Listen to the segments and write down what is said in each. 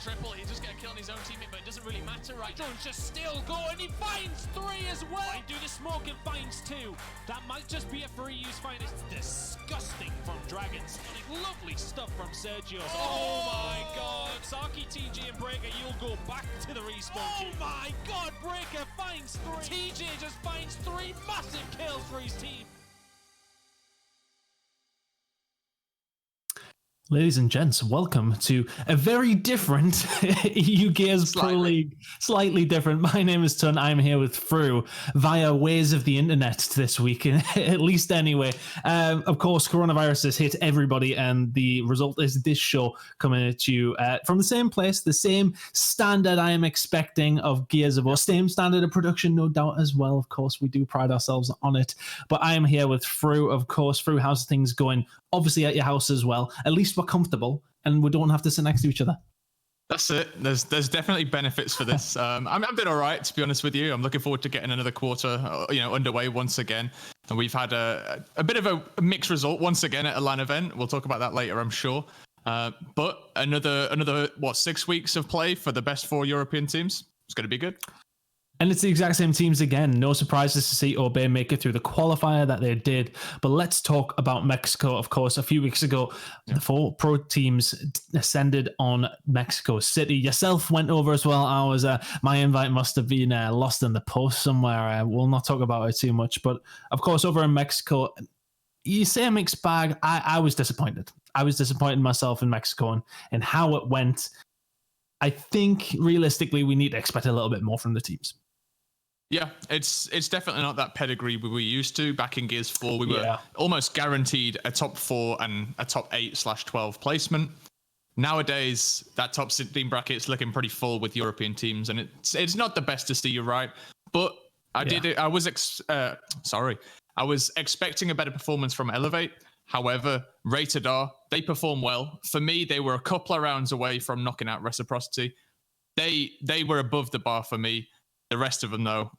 triple. He just get a kill on his own teammate, but it doesn't really matter right now. Jones just still going. He finds 3 as well. Might do the smoke and finds 2. That might just be a free use find. It's disgusting from Dragons. Lovely stuff from Sergio. Oh my god. Saki, TJ, and Breaker, you'll go back to the respawn. Oh my god. Breaker finds 3. TJ just finds 3 massive kills for his team. Ladies and gents, welcome to a very different EU Gears Pro League. Slightly different. My name is Tun. I'm here with Fru via ways of the internet this week, at least anyway. Of course, coronavirus has hit everybody, and the result is this show coming at you from the same place, the same standard I am expecting of Gears of War, same standard of production, no doubt as well. Of course, we do pride ourselves on it. But I am here with Fru, of course. Fru, how's things going? Obviously at your house as well. At least we're comfortable and we don't have to sit next to each other. That's it. There's definitely benefits for this. I'm been all right, to be honest with you. I'm looking forward to getting another quarter, underway once again. And we've had a bit of a mixed result once again at a LAN event. We'll talk about that later, I'm sure. But another 6 weeks of play for the best 4 European teams. It's going to be good. And it's the exact same teams again. No surprises to see Obey make it through the qualifier that they did. But let's talk about Mexico. Of course, a few weeks ago, the 4 pro teams ascended on Mexico City. Yourself went over as well. I was my invite must have been lost in the post somewhere. We'll not talk about it too much. But of course, over in Mexico, you say a mixed bag. I was disappointed. I was disappointed myself in Mexico and how it went. I think realistically, we need to expect a little bit more from the teams. Yeah, it's definitely not that pedigree we were used to. Back in Gears 4, we were almost guaranteed a top 4 and a top 8/12 placement. Nowadays, that top 16 bracket's looking pretty full with European teams, and it's not the best to see, you're right. But I was expecting a better performance from Elevate. However, Rated R, they perform well. For me, they were a couple of rounds away from knocking out Reciprocity. They were above the bar for me. The rest of them, though,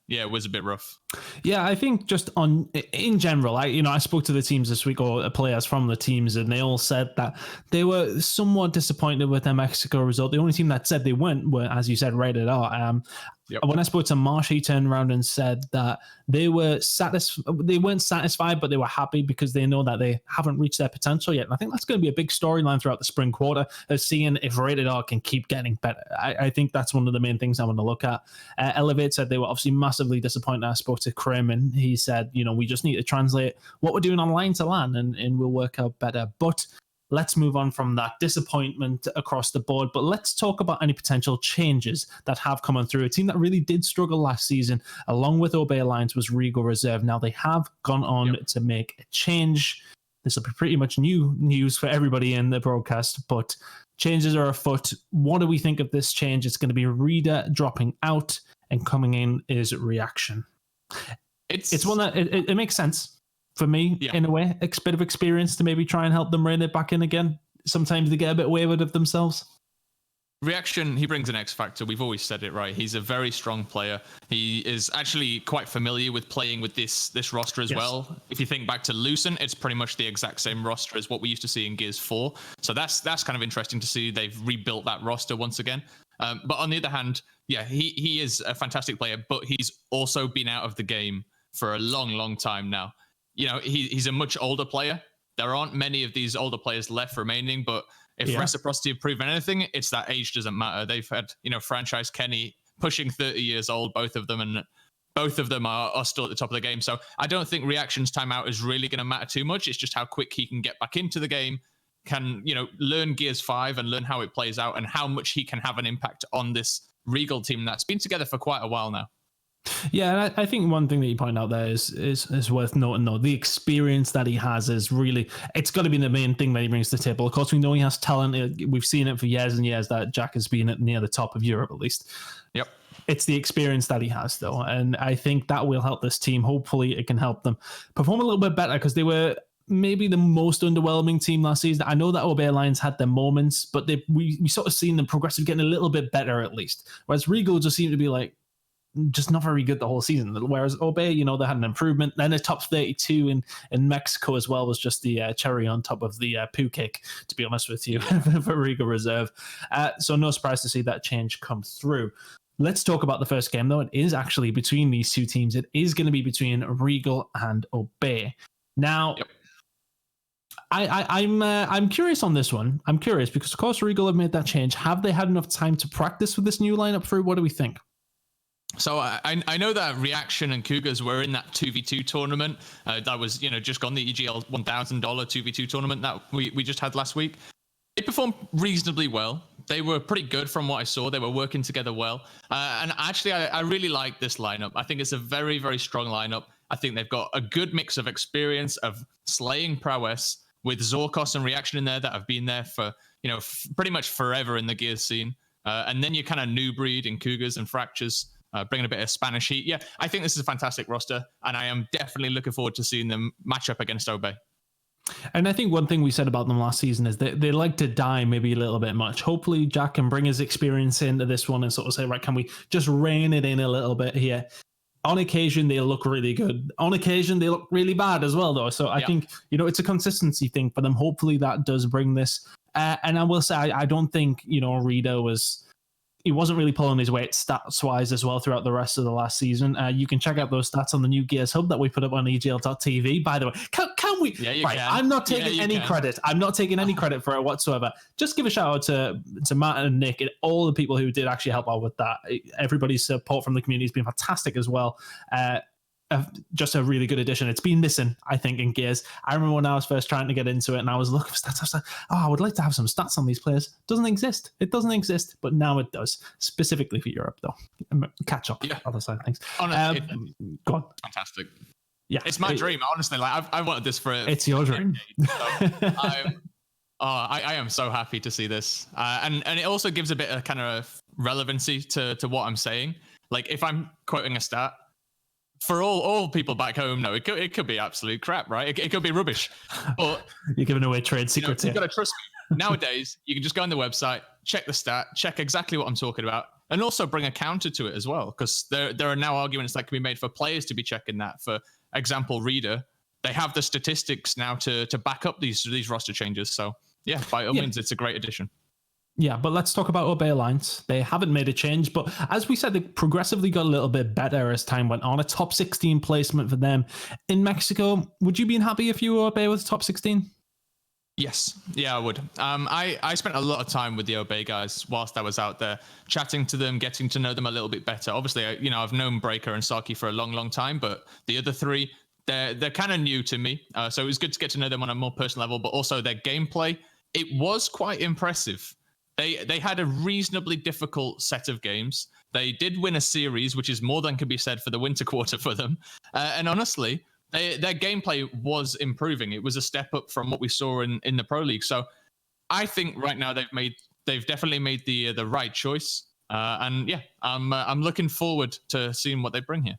it was a bit rough. Yeah, I think just in general, I spoke to the teams this week, or players from the teams, and they all said that they were somewhat disappointed with their Mexico result. The only team that said they weren't were, as you said, Rated R. When I spoke to Marsh, he turned around and said that they weren't satisfied, but they were happy because they know that they haven't reached their potential yet. And I think that's going to be a big storyline throughout the spring quarter, of seeing if Rated R can keep getting better. I think that's one of the main things I want to look at. Elevate said they were obviously massively disappointed. I spoke to Krim, and he said, we just need to translate what we're doing online to LAN, and we'll work out better. But let's move on from that disappointment across the board. But let's talk about any potential changes that have come on through. A team that really did struggle last season, along with Obey Alliance, was Regal Reserve. Now they have gone on to make a change. This will be pretty much new news for everybody in the broadcast, but changes are afoot. What do we think of this change? It's going to be Reader dropping out, and coming in is Reaction. It's one that it makes sense for me in a way. A bit of experience to maybe try and help them rein it back in again. Sometimes they get a bit wayward of themselves. Reaction, he brings an X factor. We've always said it, right? He's a very strong player. He is actually quite familiar with playing with this roster as well. If you think back to Lucent, it's pretty much the exact same roster as what we used to see in Gears 4. So that's kind of interesting to see. They've rebuilt that roster once again. But on the other hand, he is a fantastic player, but he's also been out of the game for a long, long time now. He's a much older player. There aren't many of these older players left remaining, but if Reciprocity have proven anything, it's that age doesn't matter. They've had, franchise Kenny pushing 30 years old, both of them, and both of them are still at the top of the game. So I don't think Reaction's timeout is really going to matter too much. It's just how quick he can get back into the game, can, learn Gears 5 and learn how it plays out, and how much he can have an impact on this Regal team that's been together for quite a while now. Yeah, and I think one thing that you point out there is worth noting, though. The experience that he has is really, it's got to be the main thing that he brings to the table. Of course, we know he has talent. We've seen it for years and years that Jack has been near the top of Europe, at least. Yep. It's the experience that he has, though. And I think that will help this team. Hopefully, it can help them perform a little bit better, because they were maybe the most underwhelming team last season. I know that Obey Alliance had their moments, but we sort of seen them progressive, getting a little bit better at least. Whereas Regal just seemed to be like, just not very good the whole season. Whereas Obey, they had an improvement. Then a top 32 in Mexico as well was just the cherry on top of the poo cake, to be honest with you, for Regal Reserve. So no surprise to see that change come through. Let's talk about the first game, though. It is actually between these two teams. It is going to be between Regal and Obey. Now, yep. I'm curious on this one. I'm curious because, of course, Regal have made that change. Have they had enough time to practice with this new lineup through? What do we think? So I know that Reaction and Cougars were in that 2v2 tournament. That was, just gone, the EGL $1,000 2v2 tournament that we just had last week. They performed reasonably well. They were pretty good from what I saw. They were working together well. And actually, I really like this lineup. I think it's a very, very strong lineup. I think they've got a good mix of experience of slaying prowess with Zorkos and Reaction in there that have been there for, pretty much forever in the Gears scene. And then you kind of new breed in Cougars and Fractures. Bringing a bit of Spanish heat. Yeah, I think this is a fantastic roster, and I am definitely looking forward to seeing them match up against Obey. And I think one thing we said about them last season is that they like to die maybe a little bit much. Hopefully Jack can bring his experience into this one and sort of say, right, can we just rein it in a little bit here? On occasion, they look really good. On occasion, they look really bad as well, though. So I think, it's a consistency thing for them. Hopefully that does bring this. And I will say, I don't think, Rita he wasn't really pulling his weight stats-wise as well throughout the rest of the last season. You can check out those stats on the new Gears Hub that we put up on EGL.tv. By the way, can we? Yeah, you can. I'm not taking any credit. I'm not taking any credit for it whatsoever. Just give a shout out to Matt and Nick and all the people who did actually help out with that. Everybody's support from the community has been fantastic as well. Just a really good addition. It's been missing, I think, in Gears. I remember when I was first trying to get into it and I was looking for stats. I was like, I would like to have some stats on these players. Doesn't exist. It doesn't exist, but now it does, specifically for Europe, though. Catch up. Yeah. Other side of things. Honestly, go on. Fantastic. Yeah. It's my dream, honestly. Like I wanted this for... It's your dream. I am so happy to see this. And it also gives a bit of kind of relevancy to what I'm saying. Like, if I'm quoting a stat, for all people back home, no, it could be absolute crap, right? It could be rubbish. But you're giving away trade secrets here. You've got to trust me. Nowadays, you can just go on the website, check the stat, check exactly what I'm talking about, and also bring a counter to it as well. Because there are now arguments that can be made for players to be checking that. For example, Reader, they have the statistics now to back up these roster changes. So yeah, by all means, it's a great addition. Yeah, but let's talk about Obey Alliance. They haven't made a change, but as we said, they progressively got a little bit better as time went on. A top 16 placement for them in Mexico. Would you be happy if you were Obey with top 16? Yes. Yeah, I would. I spent a lot of time with the Obey guys whilst I was out there, chatting to them, getting to know them a little bit better. Obviously, I've known Breaker and Saki for a long, long time, but the other three, they're kind of new to me. So it was good to get to know them on a more personal level, but also their gameplay, it was quite impressive. They had a reasonably difficult set of games. They did win a series, which is more than can be said for the winter quarter for them. And honestly, their gameplay was improving. It was a step up from what we saw in the Pro League. So I think right now they've definitely made the right choice. And yeah, I'm looking forward to seeing what they bring here.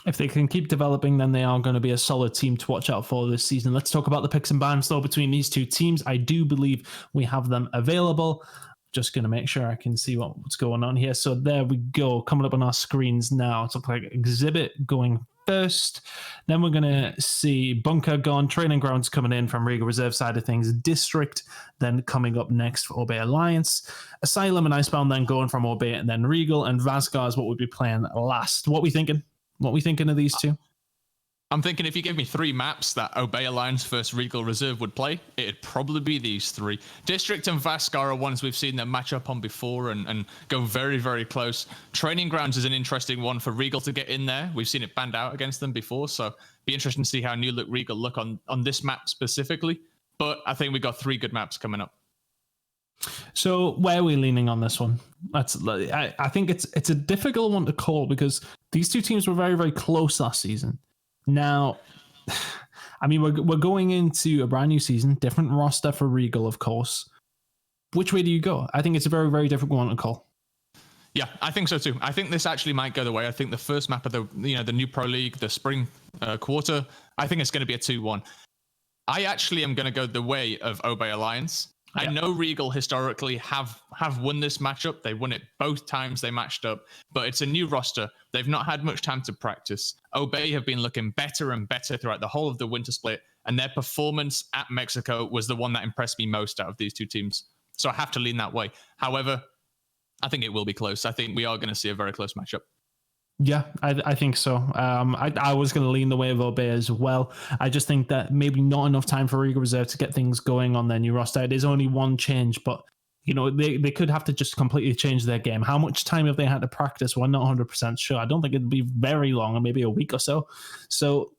If they can keep developing, then they are going to be a solid team to watch out for this season. Let's talk about the picks and bans, though, between these two teams. I do believe we have them available. Just going to make sure I can see what's going on here. So there we go. Coming up on our screens now. It's looking like Exhibit going first. Then we're going to see Bunker gone. Training Grounds coming in from Regal Reserve side of things. District then coming up next for Obey Alliance. Asylum and Icebound then going from Obey and then Regal. And Vasgar is what we'll be playing last. What we thinking? What we thinking of these two? I'm thinking if you give me three maps that Obey Alliance versus Regal Reserve would play, it'd probably be these three. District and Vasgar are ones we've seen them match up on before and go very, very close. Training Grounds is an interesting one for Regal to get in there. We've seen it banned out against them before, so be interesting to see how New Look Regal look on this map specifically. But I think we got three good maps coming up. So where are we leaning on this one? I think it's a difficult one to call because these two teams were very, very close last season. Now, I mean, we're going into a brand new season, different roster for Regal, of course. Which way do you go? I think it's a very, very difficult one to call. Yeah, I think so too. I think this actually might go the way. I think the first map of the new Pro League, the spring quarter, I think it's going to be a 2-1. I actually am going to go the way of Obey Alliance. I know Regal historically have won this matchup. They won it both times they matched up, but it's a new roster. They've not had much time to practice. Obey have been looking better and better throughout the whole of the winter split, and their performance at Mexico was the one that impressed me most out of these two teams. So I have to lean that way. However, I think it will be close. I think we are going to see a very close matchup. Yeah, I think so. I was going to lean the way of Obey as well. I just think that maybe not enough time for Regal Reserve to get things going on their new roster. It is only one change, but they could have to just completely change their game. How much time have they had to practice? We're not 100% sure. I don't think it'd be very long, or maybe a week or so. So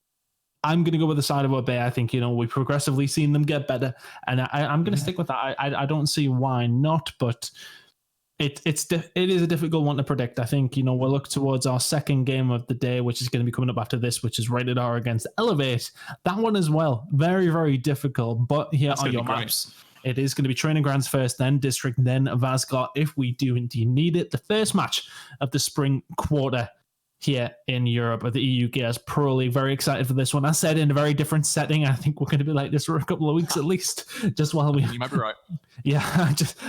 I'm going to go with the side of Obey. I think, we've progressively seen them get better, and I'm going to stick with that. I don't see why not, but it is a difficult one to predict. I think, we'll look towards our second game of the day, which is going to be coming up after this, which is Rated R against Elevate. That one as well, very, very difficult. But here are your maps. It is going to be Training Grounds first, then District, then Vasgar, if we do indeed need it. The first match of the spring quarter here in Europe of the EU Gears Pro League. Very excited for this one. I said in a very different setting. I think we're going to be like this for a couple of weeks at least, just while we... You might be right. Yeah,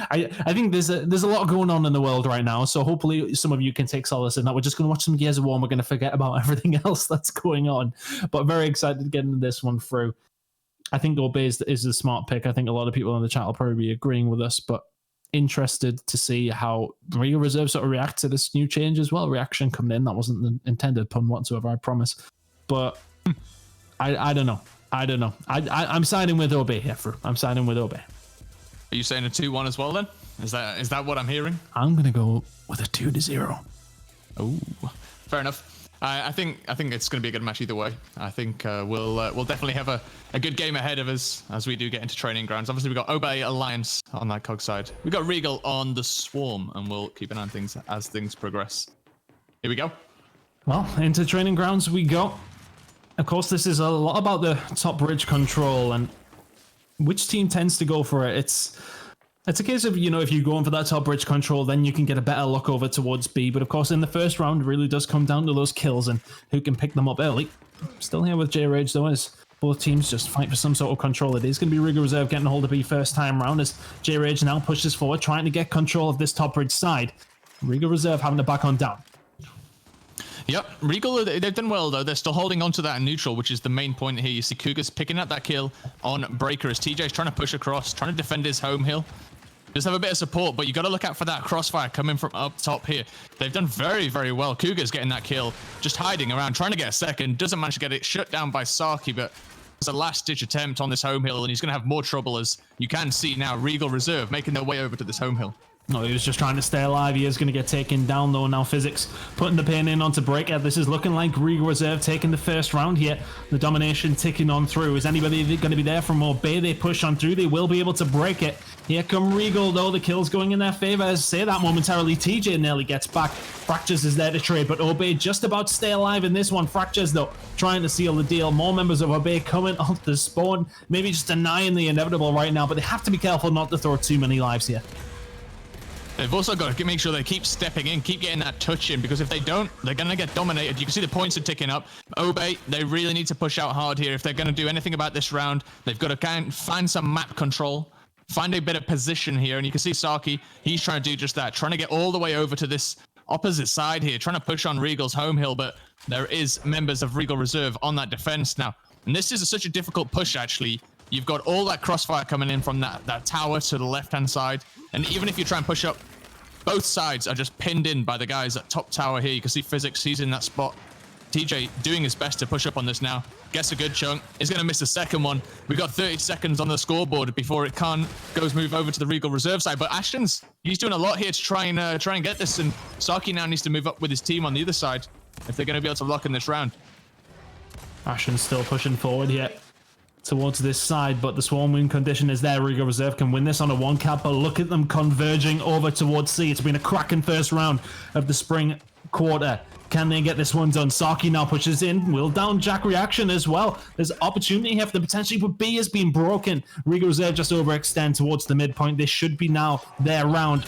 I think there's a lot going on in the world right now, so hopefully some of you can take solace in that. We're just going to watch some Gears of War and we're going to forget about everything else that's going on. But very excited to get into this one through. I think Obey is a smart pick. I think a lot of people in the chat will probably be agreeing with us, but interested to see how Regal Reserve sort of react to this new change as well. Reaction coming in. That wasn't the intended pun whatsoever, I promise. But I don't know. I'm siding with Obey here. I'm siding with Obey. Are you saying a 2-1 as well then? Is that what I'm hearing? I'm going to go with a 2-0. Oh, fair enough. I think it's going to be a good match either way. I think we'll definitely have a good game ahead of us as we do get into Training Grounds. Obviously, we've got Obey Alliance on that COG side. We've got Regal on the Swarm, and we'll keep an eye on things as things progress. Here we go. Well, into Training Grounds we go. Of course, this is a lot about the top bridge control and which team tends to go for it. It's a case of, if you go in for that top bridge control, then you can get a better look over towards B. But of course, in the first round, it really does come down to those kills and who can pick them up early. Still here with J-Rage, though, as both teams just fight for some sort of control. It is going to be Regal Reserve getting a hold of B first time round as J-Rage now pushes forward, trying to get control of this top bridge side. Regal Reserve having to back on down. Yep, Regal, they've done well, though. They're still holding on to that neutral, which is the main point here. You see Cougar's picking up that kill on Breaker as TJ's trying to push across, trying to defend his home hill. Just have a bit of support, but you got to look out for that crossfire coming from up top here. They've done very, very well. Cougar's getting that kill, just hiding around, trying to get a second. Doesn't manage to get it shut down by Saki, but it's a last-ditch attempt on this home hill, and he's going to have more trouble, as you can see now Regal Reserve making their way over to this home hill. No, he was just trying to stay alive. He is going to get taken down, though. Now Physics putting the pin in onto Breaker. This is looking like Regal Reserve taking the first round here. The domination ticking on through. Is anybody going to be there from Obey? They push on through. They will be able to break it. Here come Regal, though. The kill's going in their favor. As I say that momentarily, TJ nearly gets back. Fractures is there to trade, but Obey just about to stay alive in this one. Fractures, though, trying to seal the deal. More members of Obey coming off the spawn. Maybe just denying the inevitable right now, but they have to be careful not to throw too many lives here. They've also got to make sure they keep stepping in, keep getting that touch in, because if they don't, they're going to get dominated. You can see the points are ticking up. Obey, they really need to push out hard here. If they're going to do anything about this round, they've got to find some map control, find a better position here. And you can see Saki, he's trying to do just that, trying to get all the way over to this opposite side here, trying to push on Regal's home hill, but there is members of Regal Reserve on that defense now. And this is such a difficult push, actually. You've got all that crossfire coming in from that tower to the left-hand side. And even if you try and push up, both sides are just pinned in by the guys at top tower here. You can see Physics, he's in that spot. TJ doing his best to push up on this now. Gets a good chunk. He's going to miss the second one. We've got 30 seconds on the scoreboard before it goes move over to the Regal Reserve side. But Ashton's, he's doing a lot here to try and get this. And Saki now needs to move up with his team on the other side if they're going to be able to lock in this round. Ashton's still pushing forward here towards this side, but the swarm win condition is there. Regal Reserve can win this on a one cap, but look at them converging over towards C. It's been a cracking first round of the spring quarter. Can they get this one done? Saki now pushes in. Will down Jack reaction as well. There's opportunity here for the potentially, but B has been broken. Regal Reserve just overextend towards the midpoint. This should be now their round.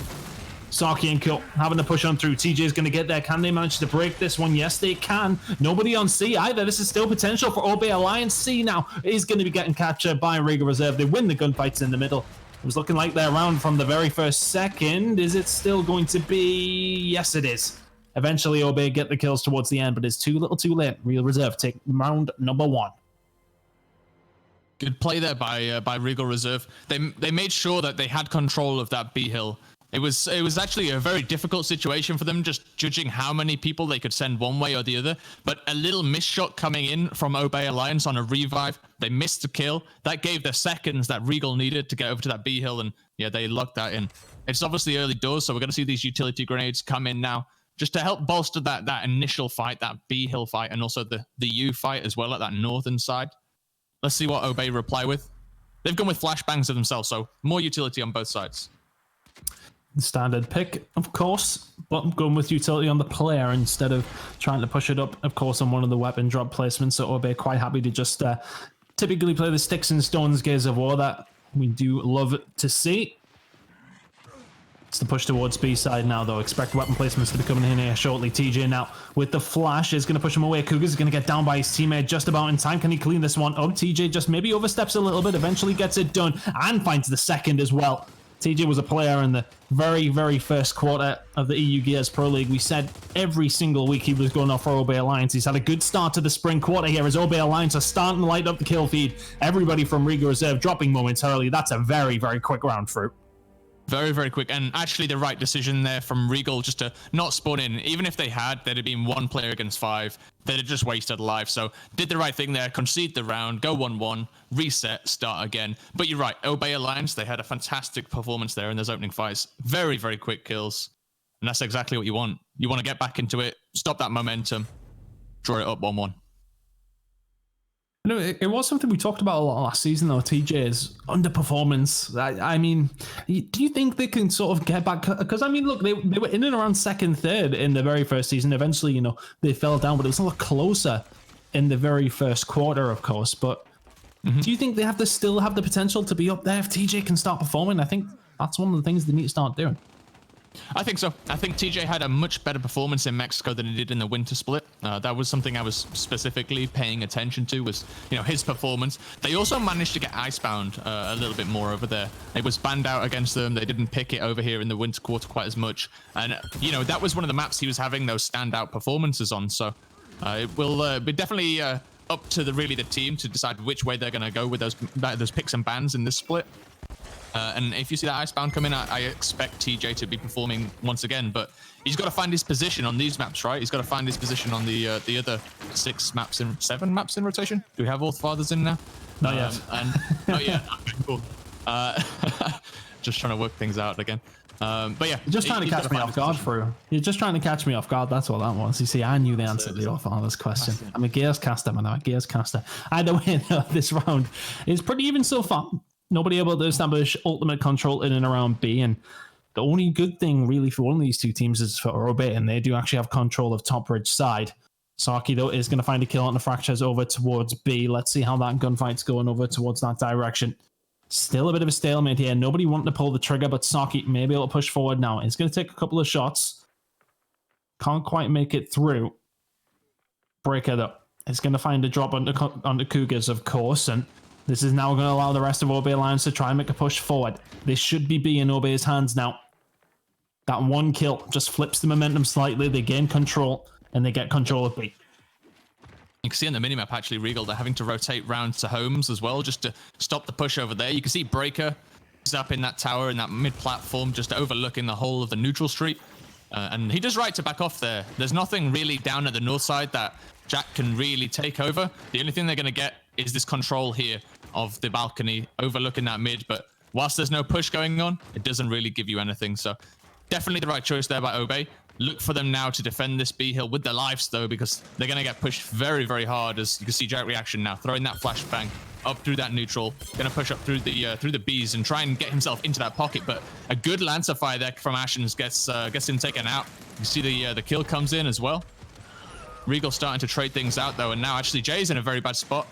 Saki and Kill having to push on through. TJ is going to get there. Can they manage to break this one? Yes, they can. Nobody on C either. This is still potential for Obey Alliance. C now is going to be getting captured by Regal Reserve. They win the gunfights in the middle. It was looking like they're around from the very first second. Is it still going to be? Yes, it is. Eventually, Obey get the kills towards the end, but it's too little too late. Real Reserve take round number 1. Good play there by Regal Reserve. They made sure that they had control of that B hill. It was actually a very difficult situation for them, just judging how many people they could send one way or the other. But a little miss shot coming in from Obey Alliance on a revive, they missed the kill. That gave the seconds that Regal needed to get over to that B hill, and yeah, they locked that in. It's obviously early doors, so we're going to see these utility grenades come in now, just to help bolster that initial fight, that B hill fight, and also the U fight as well at that northern side. Let's see what Obey reply with. They've gone with flashbangs to themselves, so more utility on both sides. Standard pick, of course, but I'm going with utility on the player instead of trying to push it up, of course, on one of the weapon drop placements. So Obey quite happy to just typically play the sticks and stones Gears of War that we do love to see. It's the push towards B side now, though. Expect weapon placements to be coming in here shortly. TJ now with the flash is going to push him away. Cougar's going to get down by his teammate just about in time. Can he clean this one up? TJ just maybe oversteps a little bit, eventually gets it done and finds the second as well. TJ was a player in the very, very first quarter of the EU Gears Pro League. We said every single week he was going off for Obey Alliance. He's had a good start to the spring quarter here as Obey Alliance are starting to light up the kill feed. Everybody from Regal Reserve dropping momentarily. That's a very, very quick round through. Very, very quick. And actually the right decision there from Regal just to not spawn in. Even if they had, there'd have been 1 player against 5. They'd have just wasted life. So did the right thing there, concede the round, go 1-1, reset, start again. But you're right, Obey Alliance, they had a fantastic performance there in those opening fights. Very, very quick kills. And that's exactly what you want. You want to get back into it, stop that momentum, draw it up 1-1. No, it was something we talked about a lot last season, though. TJ's underperformance. I mean, do you think they can sort of get back? Because, I mean, look, they were in and around second, third in the very first season. Eventually, you know, they fell down, but it was a lot closer in the very first quarter, of course. But do you think they have to still have the potential to be up there if TJ can start performing? I think that's one of the things they need to start doing. I think so. I think TJ had a much better performance in Mexico than he did in the winter split. That was something I was specifically paying attention to, was, you know, his performance. They also managed to get icebound a little bit more over there. It was banned out against them. They didn't pick it over here in the winter quarter quite as much. And, you know, that was one of the maps he was having those standout performances on. So it will be definitely up to the team to decide which way they're going to go with those picks and bans in this split. And if you see that icebound come in, I expect TJ to be performing once again, but he's got to find his position on these maps, right? He's got to find his position on the other 7 maps in rotation. Do we have all fathers in now? Not yet. And not yet. Okay, cool. Just trying to work things out again. But yeah, you're just trying to catch me off guard, through. You're just trying to catch me off guard. That's what that was. You see, I knew the answer to the All-Fathers question. I'm a Gears caster, man. I'm a Gears caster. Either way, this round is pretty even so far. Nobody able to establish ultimate control in and around B, and the only good thing really for one of these two teams is for Obey, and they do actually have control of top ridge side. Saki, though, is going to find a kill on the fractures over towards B. Let's see how that gunfight's going over towards that direction. Still a bit of a stalemate here. Nobody wanting to pull the trigger, but Saki maybe able to push forward now. It's going to take a couple of shots. Can't quite make it through. Breaker, though, is going to find a drop on the Cougars, of course, and this is now going to allow the rest of Obey Alliance to try and make a push forward. This should be in Obey's hands now. That one kill just flips the momentum slightly. They gain control, and they get control of B. You can see on the minimap, actually, Regal, they're having to rotate round to homes as well, just to stop the push over there. You can see Breaker is up in that tower, in that mid-platform, just overlooking the whole of the neutral street. And he does right to back off there. There's nothing really down at the north side that Jack can really take over. The only thing they're going to get is this control here of the balcony overlooking that mid, but whilst there's no push going on, it doesn't really give you anything. So definitely the right choice there by Obey. Look for them now to defend this B hill with their lives, though, because they're going to get pushed very, very hard. As you can see, Jack reaction now, throwing that flashbang up through that neutral, going to push up through the Bs and try and get himself into that pocket. But a good Lancer fire there from Ashens gets him taken out. You see the kill comes in as well. Regal starting to trade things out, though, and now actually Jay's in a very bad spot.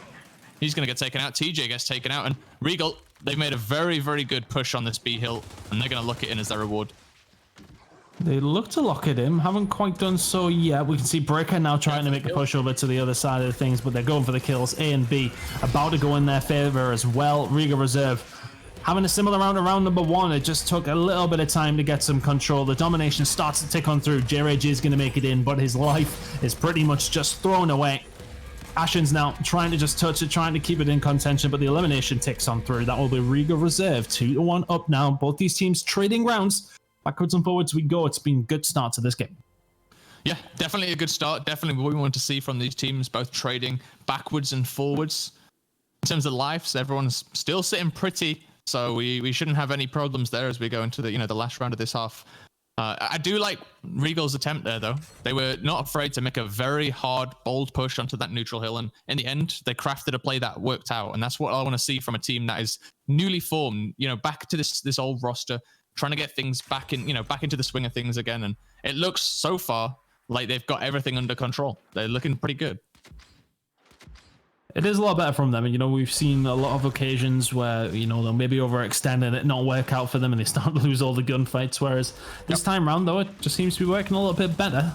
He's going to get taken out. TJ gets taken out, and Regal, they've made a very, very good push on this B hill, and they're going to lock it in as their reward. They look to lock it in. Haven't quite done so yet. We can see Breaker now trying to make a push over to the other side of things, but they're going for the kills. A and B about to go in their favor as well. Regal Reserve having a similar round around number 1. It just took a little bit of time to get some control. The domination starts to tick on through. J-Rage is going to make it in, but his life is pretty much just thrown away. Ashen's now trying to just touch it, trying to keep it in contention, but the elimination ticks on through. That will be Regal Reserve, 2-1 up now. Both these teams trading rounds. Backwards and forwards we go. It's been a good start to this game. Yeah, definitely a good start. Definitely what we want to see from these teams, both trading backwards and forwards. In terms of lives, everyone's still sitting pretty, so we shouldn't have any problems there as we go into the the last round of this half. I do like Regal's attempt there, though. They were not afraid to make a very hard, bold push onto that neutral hill, and in the end, they crafted a play that worked out, and that's what I want to see from a team that is newly formed. Back to this old roster, trying to get things back into the swing of things again, and it looks so far like they've got everything under control. They're looking pretty good. It is a lot better from them. And, we've seen a lot of occasions where, they'll maybe overextend and it not work out for them and they start to lose all the gunfights. Whereas this time round, though, it just seems to be working a little bit better.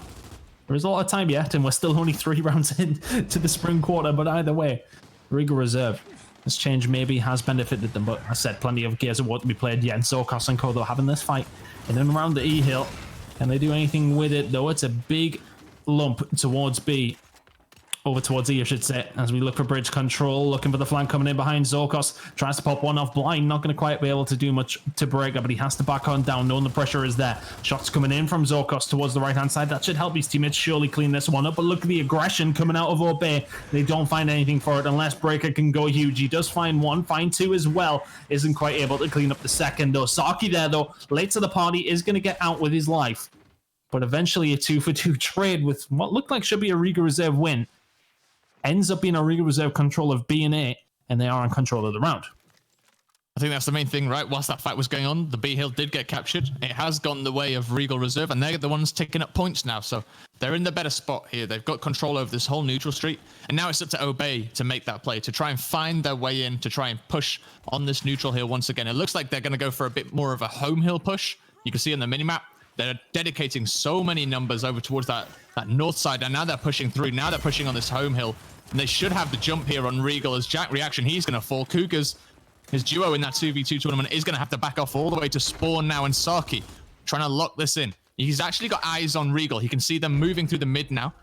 There is a lot of time yet, and we're still only 3 rounds in to the spring quarter. But either way, Regal Reserve, this change maybe has benefited them. But I said plenty of Gears of War to be played yet. And Zorkos and Co, though, having this fight in and around the E hill. Can they do anything with it, though? It's a big lump towards B. Over towards E, I should say, as we look for bridge control, looking for the flank coming in behind. Zorkos tries to pop one off blind, not going to quite be able to do much to break up, but he has to back on down, knowing the pressure is there. Shots coming in from Zorkos towards the right-hand side. That should help his teammates surely clean this one up, but look at the aggression coming out of Obey. They don't find anything for it unless Breaker can go huge. He does find one, find 2 as well. Isn't quite able to clean up the second, though. Saki there, though, late to the party, is going to get out with his life. But eventually a 2-for-2 trade with what looked like should be a Regal Reserve win. Ends up being a Regal Reserve control of B and A, and they are in control of the round. I think that's the main thing, right? Whilst that fight was going on, the B hill did get captured. It has gone the way of Regal Reserve, and they're the ones taking up points now. So they're in the better spot here. They've got control over this whole neutral street, and now it's up to Obey to make that play, to try and find their way in, to try and push on this neutral hill once again. It looks like they're going to go for a bit more of a home hill push. You can see on the minimap, they're dedicating so many numbers over towards that north side, and now they're pushing through. Now they're pushing on this home hill. And they should have the jump here on Regal as Jack reaction. He's going to fall. Cougars, his duo in that 2v2 tournament, is going to have to back off all the way to spawn now. And Saki trying to lock this in. He's actually got eyes on Regal. He can see them moving through the mid now.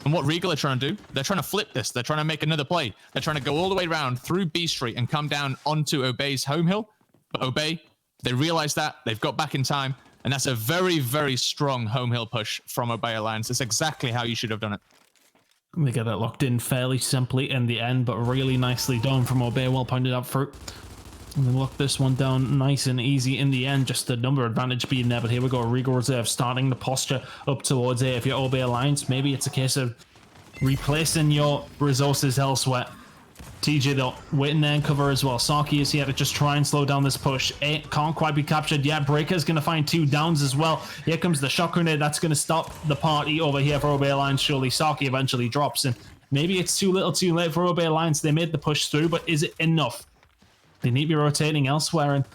And what Regal are trying to do, they're trying to flip this. They're trying to make another play. They're trying to go all the way around through B Street and come down onto Obey's home hill. But Obey, they realize that. They've got back in time. And that's a very, very strong home hill push from Obey Alliance. That's exactly how you should have done it. They get that locked in fairly simply in the end, but really nicely done from Obey. Well pointed up fruit. And they lock this one down nice and easy in the end. Just the number advantage being there, but here we go. Regal Reserve starting the posture up towards A. If you're Obey Alliance, maybe it's a case of replacing your resources elsewhere. TJ though, waiting there in cover as well. Saki is here to just try and slow down this push. A can't quite be captured yet. Breaker's going to find 2 downs as well. Here comes the shock grenade. That's going to stop the party over here for Obey Alliance. Surely Saki eventually drops, and maybe it's too little too late for Obey Alliance. They made the push through, but is it enough? They need to be rotating elsewhere, and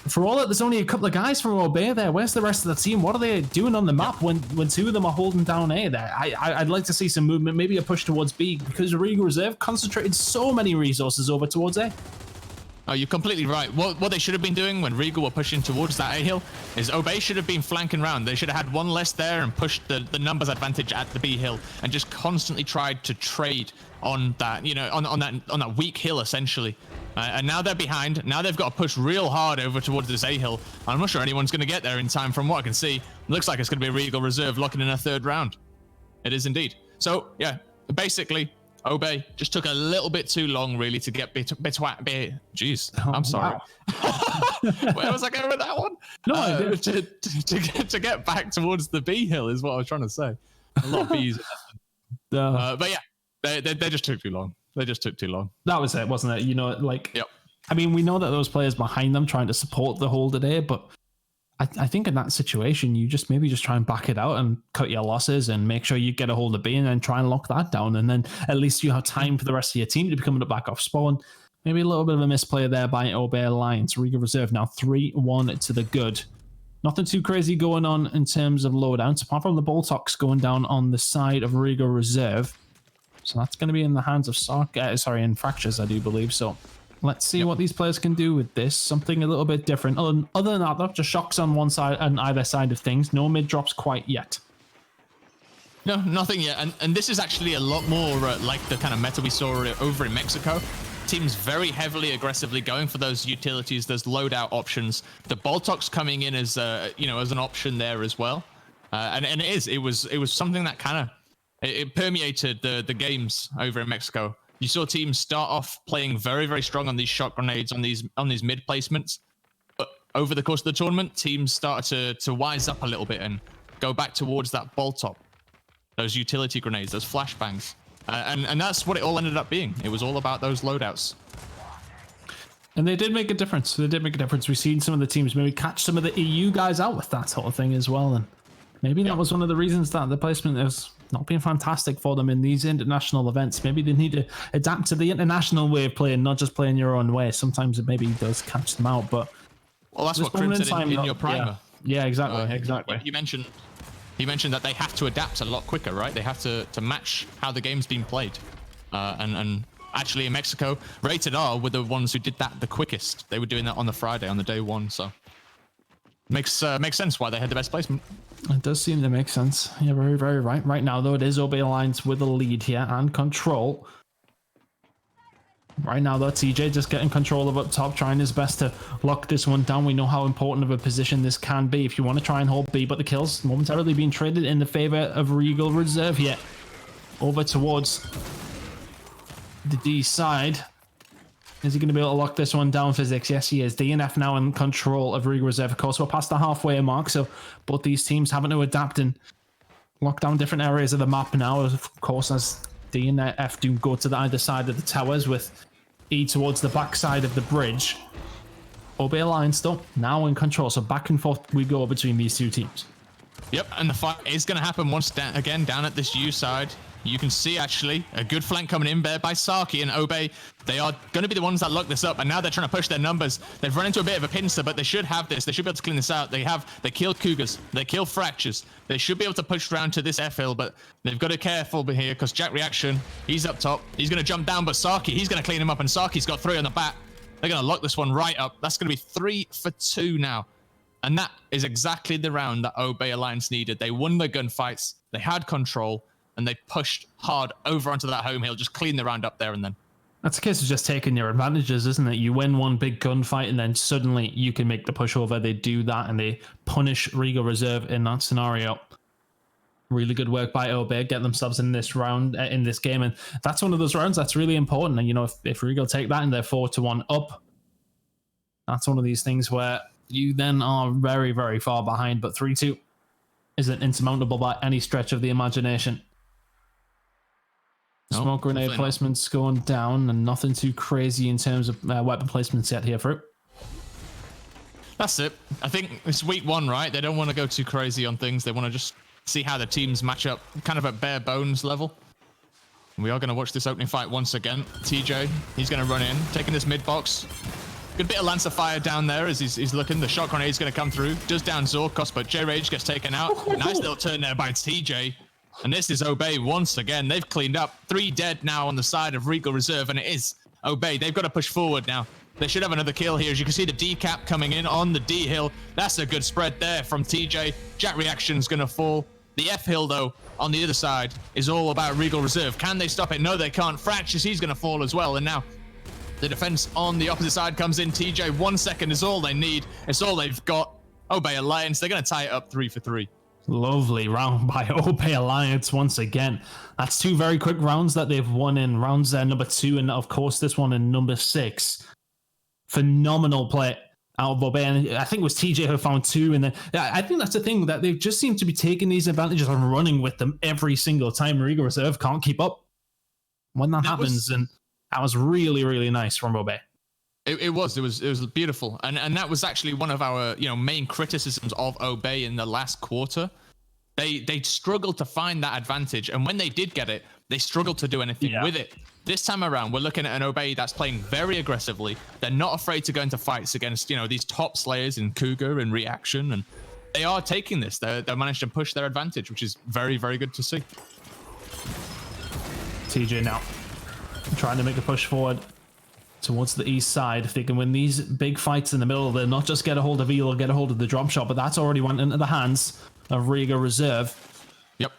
for all that, there's only a couple of guys from Obey there. Where's the rest of the team? What are they doing on the map when 2 of them are holding down A there? I'd like to see some movement, maybe a push towards B, because Regal Reserve concentrated so many resources over towards A. Oh, you're completely right. What they should have been doing when Regal were pushing towards that A hill is Obey should have been flanking round. They should have had 1 less there and pushed the numbers advantage at the B hill and just constantly tried to trade on that, on that weak hill essentially. And now they're behind. Now they've got to push real hard over towards this A hill. I'm not sure anyone's going to get there in time from what I can see. It looks like it's going to be a Regal Reserve locking in a 3rd round. It is indeed. So yeah, basically, Obey just took a little bit too long, really, to get Jeez, I'm sorry. Wow. Where was I going with that one? No, to get back towards the B hill is what I was trying to say. A lot of B's. But yeah, they just took too long. They just took too long. That was it, wasn't it? Yep. I mean, we know that those players behind them trying to support the hold today, but I think in that situation, you just maybe just try and back it out and cut your losses and make sure you get a hold of B and then try and lock that down. And then at least you have time for the rest of your team to be coming up back off spawn. Maybe a little bit of a misplay there by Obey Alliance. Regal Reserve now 3-1 to the good. Nothing too crazy going on in terms of loadouts, apart from the Boltox going down on the side of Regal Reserve. So that's going to be in the hands of in Fractures, I do believe. So Let's see what these players can do with this. Something a little bit different. Other than that, though, just shocks on one side and either side of things. No mid drops quite yet. No, nothing yet. And this is actually a lot more like the kind of meta we saw over in Mexico. Teams very heavily, aggressively going for those utilities, those loadout options. The Boltox coming in as as an option there as well. And it was something that kind of it permeated the games over in Mexico. You saw teams start off playing very, very strong on these shot grenades, on these mid placements. But over the course of the tournament, teams started to wise up a little bit and go back towards that Boltop, those utility grenades, those flashbangs. And that's what it all ended up being. It was all about those loadouts. And they did make a difference. We've seen some of the teams maybe catch some of the EU guys out with that sort of thing as well. And maybe that was one of the reasons that the placement has not been fantastic for them in these international events. Maybe they need to adapt to the international way of playing, not just playing your own way. Sometimes it maybe does catch them out, but well, that's what Crim said in your primer. Yeah, exactly. He mentioned that they have to adapt a lot quicker, right? They have to match how the game's been played. And actually in Mexico, Rated R were the ones who did that the quickest. They were doing that on the Friday, on the day one, so makes sense why they had the best placement. It does seem to make sense. You're very, very right. Right now, though, it is OB Alliance with a lead here and control. Right now, though, TJ just getting control of up top, trying his best to lock this one down. We know how important of a position this can be if you want to try and hold B, but the kills momentarily being traded in the favor of Regal Reserve here. Over towards the D side. Is he going to be able to lock this one down, Physics? Yes, he is. DNF now in control of Regal Reserve. Of course, we're past the halfway mark, so both these teams having to adapt and lock down different areas of the map now. Of course, as DNF do go to the either side of the towers, with E towards the back side of the bridge. OB Alliance, though, now in control, so back and forth we go between these two teams. Yep, and the fight is going to happen once again down at this U side. You can see, actually, a good flank coming in there by Saki and Obey. They are going to be the ones that lock this up, and now they're trying to push their numbers. They've run into a bit of a pincer, but they should have this. They should be able to clean this out. They killed Cougars. They killed Fractures. They should be able to push around to this F hill, but they've got to be careful here, because Jack Reaction, he's up top. He's going to jump down, but Saki, he's going to clean him up, and Saki's got 3 on the back. They're going to lock this one right up. That's going to be 3 for 2 now. And that is exactly the round that Obey Alliance needed. They won the gunfights. They had control. And they pushed hard over onto that home hill, just clean the round up there and then. That's a case of just taking your advantages, isn't it? You win one big gunfight and then suddenly you can make the push over. They do that and they punish Regal Reserve in that scenario. Really good work by Obey, get themselves in this round, in this game. And that's one of those rounds that's really important. And, you know, if Regal take that and they're 4-1 up, that's one of these things where you then are very, very far behind. But 3-2 isn't insurmountable by any stretch of the imagination. Smoke grenade placements going down, and nothing too crazy in terms of weapon placements yet here, Fruit. That's it. I think it's week 1, right? They don't want to go too crazy on things. They want to just see how the teams match up, kind of at bare bones level. We are going to watch this opening fight once again. TJ, he's going to run in, taking this mid box. Good bit of Lancer fire down there as he's looking. The shot grenade's going to come through. Does down Zorkos, but J-Rage gets taken out. Nice little turn there by TJ. And this is Obey once again. They've cleaned up. 3 dead now on the side of Regal Reserve, and it is Obey. They've got to push forward now. They should have another kill here. As you can see, the D-cap coming in on the D hill. That's a good spread there from TJ. Jack Reaction's going to fall. The F hill, though, on the other side is all about Regal Reserve. Can they stop it? No, they can't. Fractures, he's going to fall as well. And now the defense on the opposite side comes in. TJ, 1 second is all they need. It's all they've got. Obey Alliance, they're going to tie it up 3 for 3. Lovely round by Obey Alliance once again. That's 2 very quick rounds that they've won in rounds number 2, and of course this one in number 6. Phenomenal play out of Obey, and I think it was TJ who found 2, and then I think that's the thing, that they just seem to be taking these advantages and running with them every single time. Regal Reserve can't keep up when that happens, and that was really, really nice from Obey. It was beautiful, and that was actually one of our main criticisms of Obey in the last quarter. They struggled to find that advantage, and when they did get it, they struggled to do anything with it. This time around, we're looking at an Obey that's playing very aggressively. They're not afraid to go into fights against these top slayers in Cougar and Reaction, and they are taking this. They managed to push their advantage, which is very, very good to see. TJ now trying to make a push forward. towards the east side. If they can win these big fights in the middle, they'll not just get a hold of E, they'll get a hold of the drop shot, but that's already went into the hands of Regal Reserve. Yep.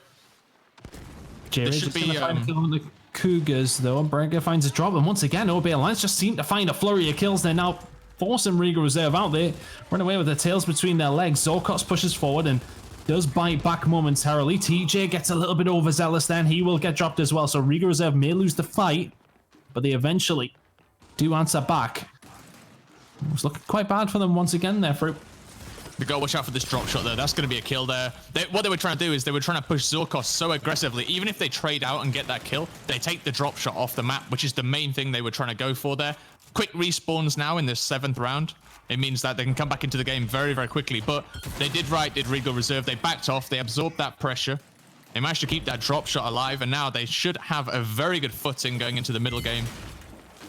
Jerry just going to find kill on the Cougars, though. Breaker finds a drop, and once again, OB Alliance just seem to find a flurry of kills. They're now forcing Regal Reserve out there, run away with their tails between their legs. Zorkos pushes forward and does bite back momentarily. TJ gets a little bit overzealous then. He will get dropped as well, so Regal Reserve may lose the fight, but they eventually do answer back. It was looking quite bad for them once again there, Fruit. We gotta watch out for this drop shot there. That's gonna be a kill there. What they were trying to do is they were trying to push Zorkos so aggressively. Even if they trade out and get that kill, they take the drop shot off the map, which is the main thing they were trying to go for there. Quick respawns now in this 7th round. It means that they can come back into the game very, very quickly. But they did Regal Reserve. They backed off. They absorbed that pressure. They managed to keep that drop shot alive. And now they should have a very good footing going into the middle game.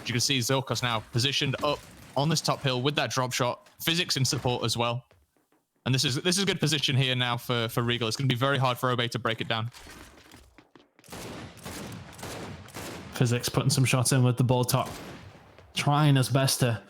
You can see Zorkos now positioned up on this top hill with that drop shot. Physics in support as well. And this is a good position here now for Regal. It's going to be very hard for Obey to break it down. Physics putting some shots in with the ball top. Trying his best to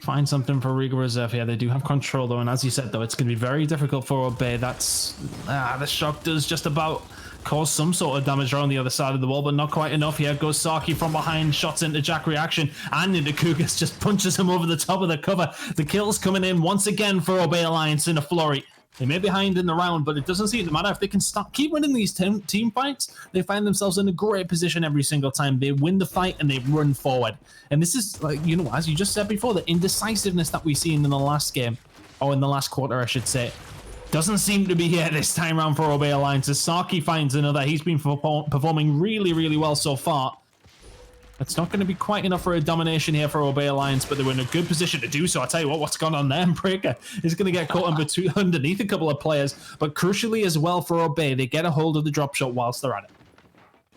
find something for Regal Reserve here. They do have control, though. And as you said, though, it's going to be very difficult for Obey. That's... the shock does just about cause some sort of damage around the other side of the wall, but not quite enough. Here goes Saki from behind, shots into Jack Reaction, and into Kugas, just punches him over the top of the cover. The kills coming in once again for Obey Alliance in a flurry. They may be behind in the round, but it doesn't seem to matter. If they can keep winning these team fights, they find themselves in a great position every single time. They win the fight and they run forward. And this is, like, you know, as you just said before, the indecisiveness that we've seen in the last game, or in the last quarter, I should say, doesn't seem to be here this time around for Obey Alliance. As Saki finds another, he's been performing really, really well so far. It's not going to be quite enough for a domination here for Obey Alliance, but they were in a good position to do so. I tell you what's gone on there. Breaker is going to get caught underneath a couple of players, but crucially as well for Obey, they get a hold of the drop shot whilst they're at it.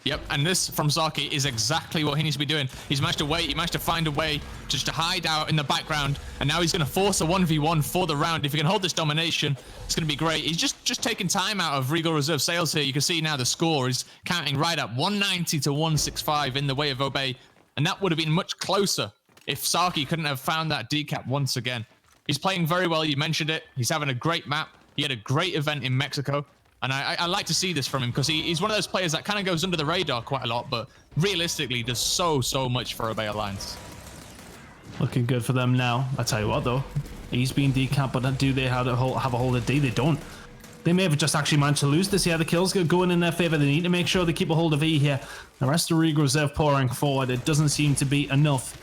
Yep, and this from Saki is exactly what he needs to be doing. He's managed to wait, he managed to find a way just to hide out in the background, and now he's going to force a 1v1 for the round. If he can hold this domination, it's going to be great. He's just taking time out of Regal Reserve sales here. You can see now the score is counting right up, 190 to 165 in the way of Obey, and that would have been much closer if Saki couldn't have found that decap once again. He's playing very well, you mentioned it. He's having a great map. He had a great event in Mexico. And I like to see this from him because he's one of those players that kind of goes under the radar quite a lot, but realistically does so much for Obey Alliance. Looking good for them now. I tell you what, though, he's been decapped, but do they have a hold of D? They don't. They may have just actually managed to lose this. Yeah, the kills are going in their favor. They need to make sure they keep a hold of E here. The rest of Regal Reserve pouring forward. It doesn't seem to be enough.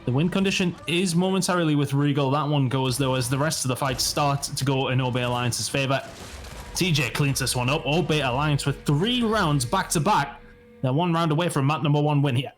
The win condition is momentarily with Regal. That one goes, though, as the rest of the fight start to go in Obey Alliance's favor. TJ cleans this one up. Obey Alliance with 3 rounds back-to-back. They're 1 round away from map number 1 win here.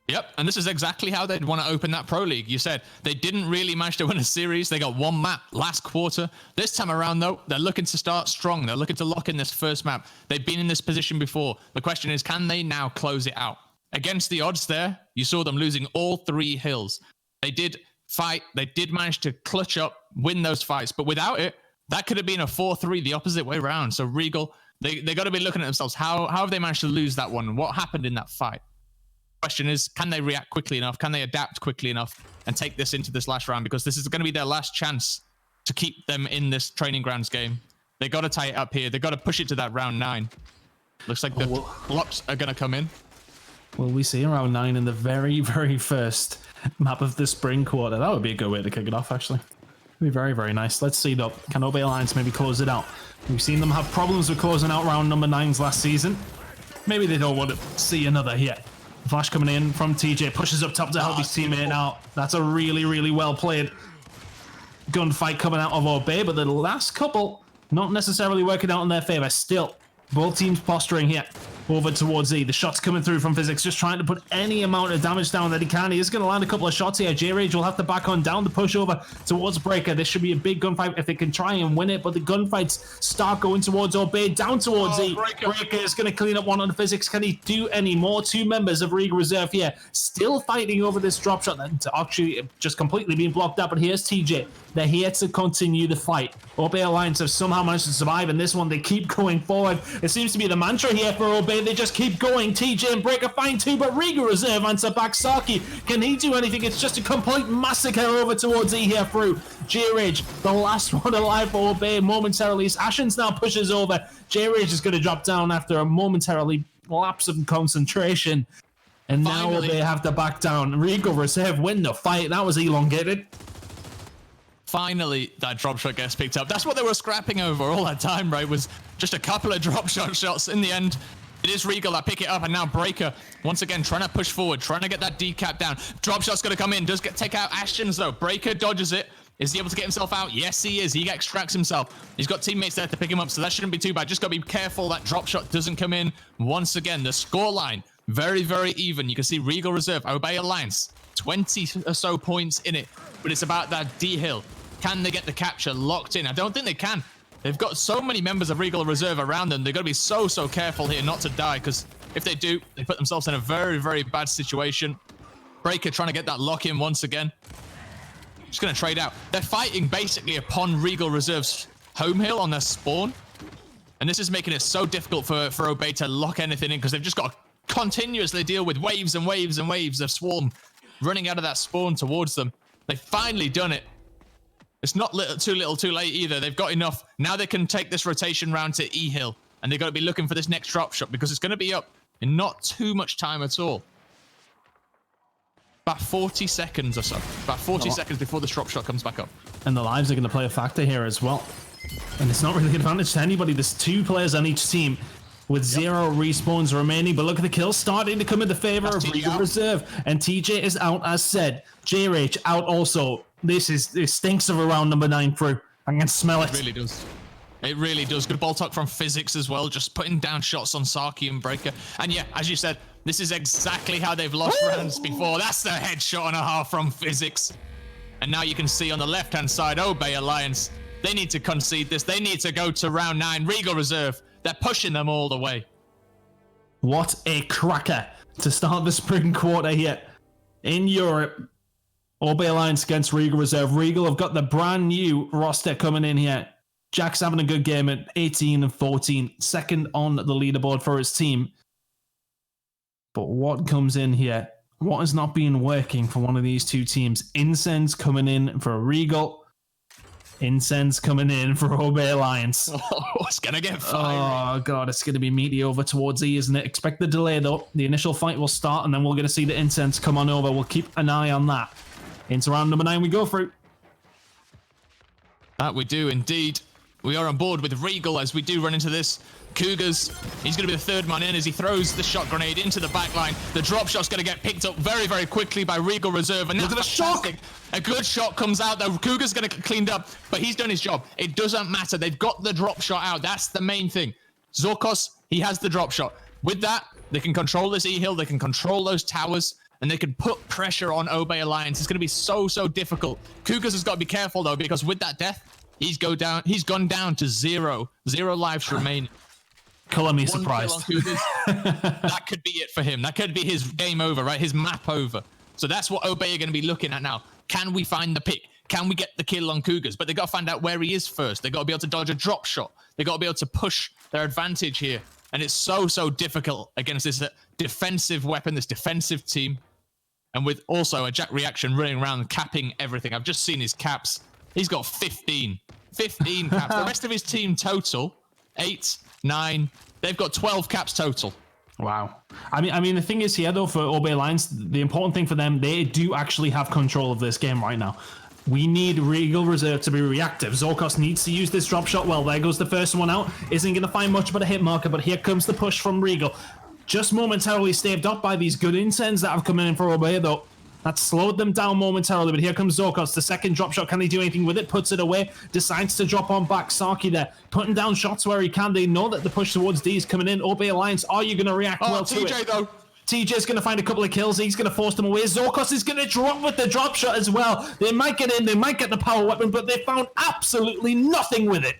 Yep, and this is exactly how they'd want to open that Pro League. You said they didn't really manage to win a series. They got 1 map last quarter. This time around, though, they're looking to start strong. They're looking to lock in this first map. They've been in this position before. The question is, can they now close it out? Against the odds there, you saw them losing all 3 hills. They did fight. They did manage to clutch up, win those fights, but without it, that could have been a 4-3 the opposite way around. So Regal, they got to be looking at themselves. How have they managed to lose that one? What happened in that fight? Question is, can they react quickly enough? Can they adapt quickly enough and take this into this last round? Because this is going to be their last chance to keep them in this training grounds game. They got to tie it up here. They got to push it to that round 9. Looks like the blocks are going to come in. Well, we see round 9 in the very, very first map of the spring quarter. That would be a good way to kick it off, actually. Be very, very nice. Let's see, though. Can Obey Alliance maybe close it out? We've seen them have problems with closing out round number 9s last season. Maybe they don't want to see another here. Flash coming in from TJ. Pushes up top to help his teammate out. That's a really, really well played gunfight coming out of Obey. But the last couple, not necessarily working out in their favor. Still, both teams posturing here over towards E. The shots coming through from Physics, just trying to put any amount of damage down that he can. He is going to land a couple of shots here. J-Rage will have to back on down the push over towards Breaker. This should be a big gunfight if they can try and win it, but the gunfights start going towards Obey, down towards E. Breaker is going to clean up one on Physics. Can he do any more? 2 members of Regal Reserve here, still fighting over this drop shot that's actually just completely being blocked up, but here's TJ. They're here to continue the fight. Obey Alliance have somehow managed to survive in this one. They keep going forward. It seems to be the mantra here for Obey away. They just keep going. TJ and Breaker find two, but Regal Reserve answer back. Saki, can he do anything? It's just a complete massacre over towards E here through J-Rage, the last one alive for Obey momentarily. Ashens now pushes over. J-Rage is going to drop down after a momentarily lapse of concentration. And now they have to back down. Regal Reserve win the fight. That was elongated. Finally, that drop shot gets picked up. That's what they were scrapping over all that time, right? Was just a couple of drop shots. In the end, it is Regal that pick it up, and now Breaker once again trying to push forward, trying to get that decap down. Drop shot's going to come in. Does take out Ashens though. Breaker dodges it. Is he able to get himself out? Yes, he is. He extracts himself. He's got teammates there to pick him up, so that shouldn't be too bad. Just got to be careful that drop shot doesn't come in. Once again, the scoreline very, very even. You can see Regal Reserve, Obey Alliance, 20 or so points in it, but it's about that D-Hill. Can they get the capture locked in? I don't think they can. They've got so many members of Regal Reserve around them. They've got to be so careful here not to die, because if they do, they put themselves in a very, very bad situation. Breaker trying to get that lock in once again. Just going to trade out. They're fighting basically upon Regal Reserve's home hill on their spawn. And this is making it so difficult for Obey to lock anything in, because they've just got to continuously deal with waves and waves and waves of swarm running out of that spawn towards them. They've finally done it. It's not too little too late either. They've got enough. Now they can take this rotation round to E-Hill, and they've got to be looking for this next drop shot, because it's going to be up in not too much time at all. About 40 seconds or so. About 40 seconds before the drop shot comes back up. And the lives are going to play a factor here as well. And it's not really an advantage to anybody. There's 2 players on each team with 0 respawns remaining. But look at the kills starting to come in the favor of Regal Reserve. And TJ is out as said. J-Rage out also. This stinks of a round number 9 through. I can smell it. It really does. It really does. Good ball talk from Physics as well, just putting down shots on Saki and Breaker. And yeah, as you said, this is exactly how they've lost rounds before. That's the headshot and a half from Physics. And now you can see on the left-hand side, Obey Alliance. They need to concede this. They need to go to round 9. Regal Reserve, they're pushing them all the way. What a cracker to start the spring quarter here in Europe. Obey Alliance against Regal Reserve. Regal have got the brand new roster coming in here. Jack's having a good game at 18 and 14, second on the leaderboard for his team. But what comes in here? What has not been working for one of these 2 teams? Incense coming in for Regal. Incense coming in for Obey Alliance. Oh, it's going to get fiery. Oh, God, it's going to be meaty over towards E, isn't it? Expect the delay, though. The initial fight will start, and then we're going to see the Incense come on over. We'll keep an eye on that. Into round number 9 we go through. That we do indeed. We are on board with Regal as we do run into this. Cougars, he's going to be the 3rd man in as he throws the shot grenade into the backline. The drop shot's going to get picked up very, very quickly by Regal Reserve. And that's a shock. A good shot comes out. The Cougars going to get cleaned up, but he's done his job. It doesn't matter. They've got the drop shot out. That's the main thing. Zorkos, he has the drop shot. With that, they can control this E-Hill. They can control those towers. And they can put pressure on Obey Alliance. It's going to be so difficult. Cougars has got to be careful, though, because with that death, he's gone down to 0 lives remaining. Color me surprised. That could be it for him. That could be his game over, right? His map over. So that's what Obey are going to be looking at now. Can we find the pick? Can we get the kill on Cougars? But they got to find out where he is first. They got to be able to dodge a drop shot. They got to be able to push their advantage here. And it's so difficult against this defensive weapon, this defensive team. And with also a Jack reaction running around capping everything. I've just seen his caps. He's got 15 caps. The rest of his team total, 8, 9. They've got 12 caps total. Wow. I mean, the thing is here, though, for Obey Alliance, the important thing for them, they do actually have control of this game right now. We need Regal Reserve to be reactive. Zorkos needs to use this drop shot. Well, there goes the first one out. Isn't going to find much but a hit marker, but here comes the push from Regal. Just momentarily staved up by these good incense that have come in for Obey, though. That slowed them down momentarily, but here comes Zorkos. The second drop shot, can he do anything with it? Puts it away, decides to drop on back. Saki there, putting down shots where he can. They know that the push towards D is coming in. Obey Alliance, are you going to react well to it? TJ, though. TJ's going to find a couple of kills. He's going to force them away. Zorkos is going to drop with the drop shot as well. They might get in, they might get the power weapon, but they found absolutely nothing with it.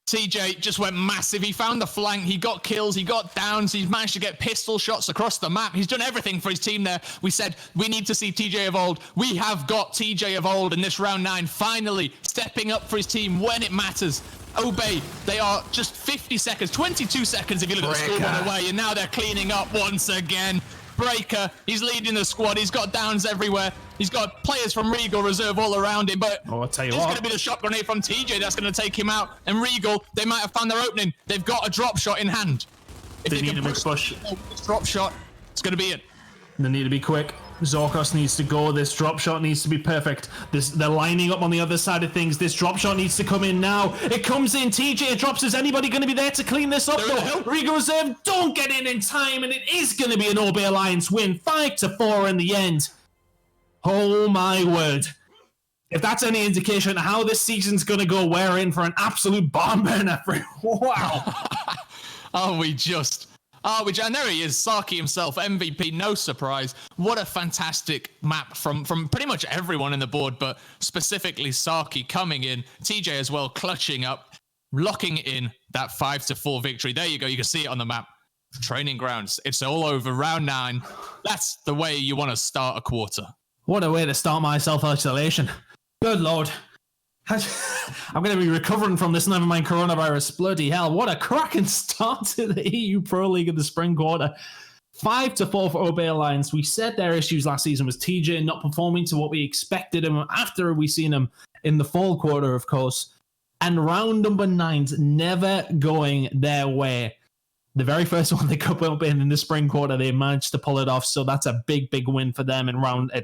TJ just went massive. He found the flank. He got kills. He got downs. He's managed to get pistol shots across the map. He's done everything for his team there. We said we need to see TJ of old. We have got TJ of old in this round 9, finally stepping up for his team when it matters. Obey, they are just 50 seconds, 22 seconds if you look at the scoreboard away, and now they're cleaning up once again. Breaker, he's leading the squad, he's got downs everywhere, he's got players from Regal Reserve all around him, but I'll tell you it's going to be the shot grenade from TJ that's going to take him out, and Regal, they might have found their opening. They've got a drop shot in hand. If they need a big push. This drop shot, it's going to be it. They need to be quick. Zorkos needs to go. This drop shot needs to be perfect. They're lining up on the other side of things. This drop shot needs to come in now. It comes in. TJ drops. Is anybody going to be there to clean this up? No. Regal Reserve don't get in time, and it is going to be an OB Alliance win. 5-4 in the end. Oh my word. If that's any indication of how this season's going to go, we're in for an absolute barn burner. Wow. And there he is, Saki himself, MVP, no surprise. What a fantastic map from pretty much everyone in the board, but specifically Saki coming in, TJ as well, clutching up, locking in that 5-4 victory. There you go, you can see it on the map. Training grounds, it's all over, round 9. That's the way you want to start a quarter. What a way to start my self-isolation. Good Lord. I'm going to be recovering from this, never mind coronavirus. Bloody hell, what a cracking start to the EU Pro League in the spring quarter. 5-4 for OB Alliance. We said their issues last season was TJ not performing to what we expected him after we seen him in the fall quarter, of course. And round number 9's never going their way. The very first one they got up in the spring quarter, they managed to pull it off. So that's a big, big win for them in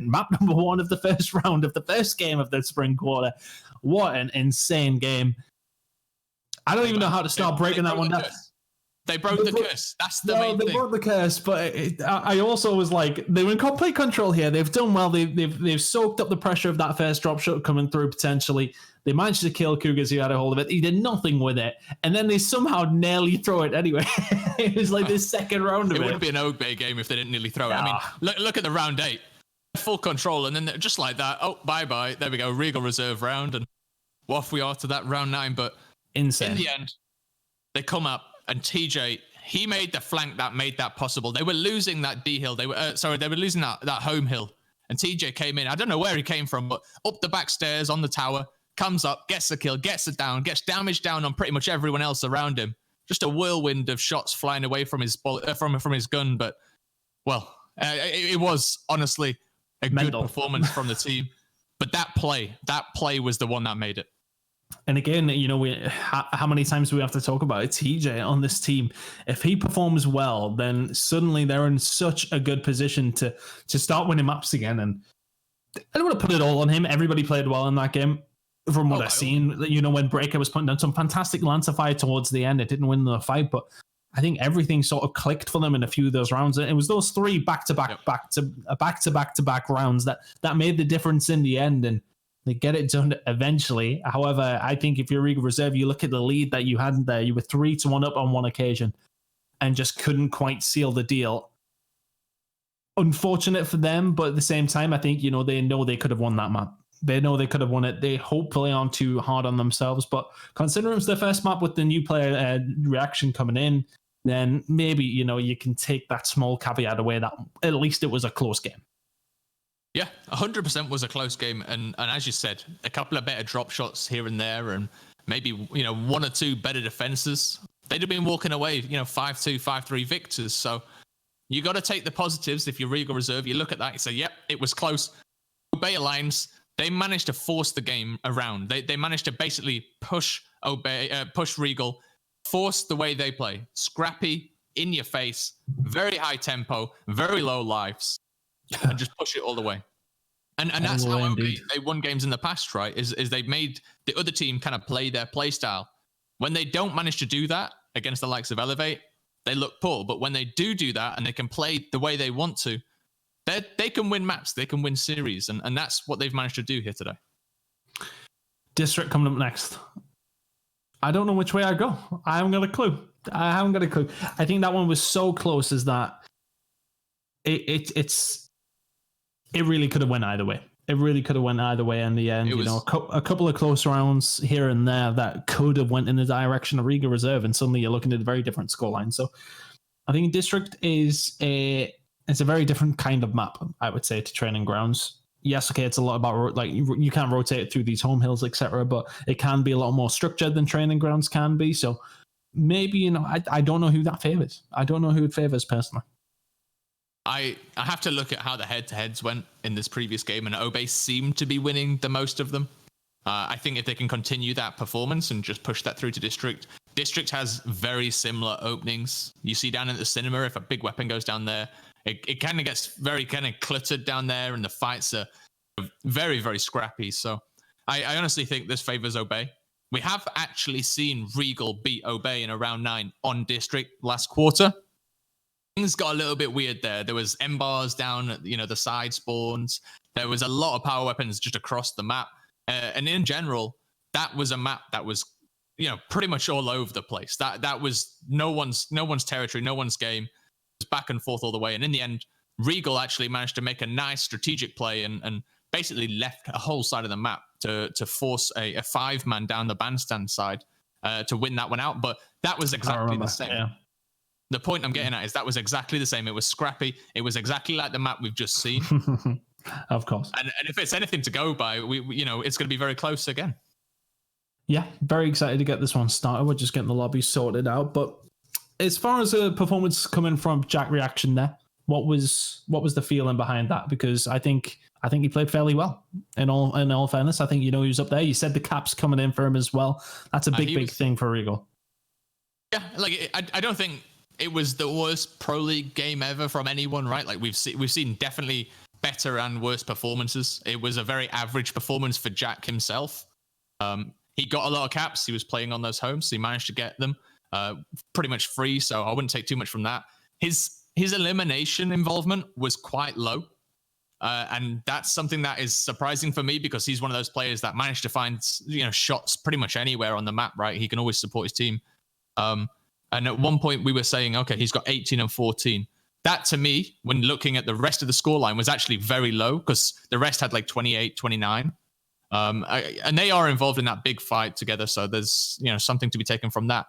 map number 1 of the first round of the first game of the spring quarter. What an insane game. I don't even know how to start breaking that one down. They broke the curse. That's the main thing. They broke the curse, but I also was like, they were in complete control here. They've done well. They've soaked up the pressure of that first drop shot coming through potentially. They managed to kill Cougars who had a hold of it. He did nothing with it. And then they somehow nearly throw it anyway. It was like this second round of it. It wouldn't be an Ogbay game if they didn't nearly throw it. I mean, look at the round 8. Full control, and then just like that, bye-bye. There we go, Regal Reserve round, and off we are to that round 9. But insane. In the end, they come up, and TJ, he made the flank that made that possible. They were losing that D hill. They were losing that home hill, and TJ came in. I don't know where he came from, but up the back stairs on the tower, comes up, gets a kill, gets it down, gets damage down on pretty much everyone else around him. Just a whirlwind of shots flying away from his from his gun. But well, it was honestly a good performance from the team. But that play was the one that made it. And again, you know, how many times do we have to talk about it? TJ on this team, if he performs well, then suddenly they're in such a good position to start winning maps again. And I don't want to put it all on him. Everybody played well in that game. From what I've seen, you know, when Breaker was putting down some fantastic Lancer fire towards the end, it didn't win the fight, but I think everything sort of clicked for them in a few of those rounds. It was those 3 back-to-back rounds that made the difference in the end, and they get it done eventually. However, I think if you're Regal Reserve, you look at the lead that you had there, you were 3-1 up on one occasion and just couldn't quite seal the deal. Unfortunate for them, but at the same time, I think, you know they could have won that map. They know they could have won it. They hopefully aren't too hard on themselves, but considering it's their first map with the new player reaction coming in, then maybe, you know, you can take that small caveat away that at least it was a close game. Yeah, 100% was a close game. And as you said, a couple of better drop shots here and there, and maybe, you know, 1 or 2 better defenses. They'd have been walking away, you know, 5-2, 5-3 victors. So you got to take the positives. If you're Regal Reserve, you look at that, you say, yep, it was close. Obey Alliance, they managed to force the game around. They managed to basically push Regal, force the way they play. Scrappy, in your face, very high tempo, very low lives, and just push it all the way. And that's how they won games in the past, right? Is they made the other team kind of play their play style. When they don't manage to do that against the likes of Elevate, they look poor. But when they do that and they can play the way they want to, they can win maps, they can win series, and that's what they've managed to do here today. District coming up next. I don't know which way I go. I haven't got a clue. I think that one was so close as that it really could have went either way. It really could have went either way in the end. A couple of close rounds here and there that could have went in the direction of Regal Reserve, and suddenly you're looking at a very different scoreline. So I think District is a very different kind of map, I would say, to Training Grounds. yes, okay, it's a lot about like you can't rotate it through these home hills, etc. But it can be a lot more structured than training grounds can be. So maybe, you know, I don't know who that favors. I don't know who it favors personally. I have to look at how the head-to-heads went in this previous game, and Obey seemed to be winning the most of them. I think if they can continue that performance and just push that through to District has very similar openings. You see down at the cinema, if a big weapon goes down there, it kind of gets very kind of cluttered down there, and the fights are very, very scrappy. So I honestly think this favors Obey. We have actually seen Regal beat Obey in a round 9 on District last quarter. Things got a little bit weird there. There was M-bars down at, the side spawns. There was a lot of power weapons just across the map. And in general, that was a map that was, pretty much all over the place. That was no one's territory, no one's game. It was back and forth all the way. And in the end, Regal actually managed to make a nice strategic play and basically left a whole side of the map to force a 5-man down the bandstand side to win that one out. But that was exactly the same. Yeah. The point I'm getting at is that was exactly the same. It was scrappy. It was exactly like the map we've just seen. Of course. And if it's anything to go by, we it's going to be very close again. Yeah, very excited to get this one started. We're just getting the lobby sorted out. But as far as a performance coming from Jack Reaction there, what was the feeling behind that? Because I think he played fairly well. In all fairness, I think he was up there. You said the cap's coming in for him as well. That's a big thing for Regal. Yeah, like I don't think it was the worst Pro League game ever from anyone, right? Like we've seen definitely better and worse performances. It was a very average performance for Jack himself. He got a lot of caps. He was playing on those homes, so he managed to get them pretty much free. So I wouldn't take too much from that. His elimination involvement was quite low, and that's something that is surprising for me because he's one of those players that managed to find shots pretty much anywhere on the map. Right, he can always support his team. And at one point we were saying, okay, he's got 18 and 14. That to me, when looking at the rest of the scoreline, was actually very low because the rest had like 28, 29. And they are involved in that big fight together. So there's, something to be taken from that.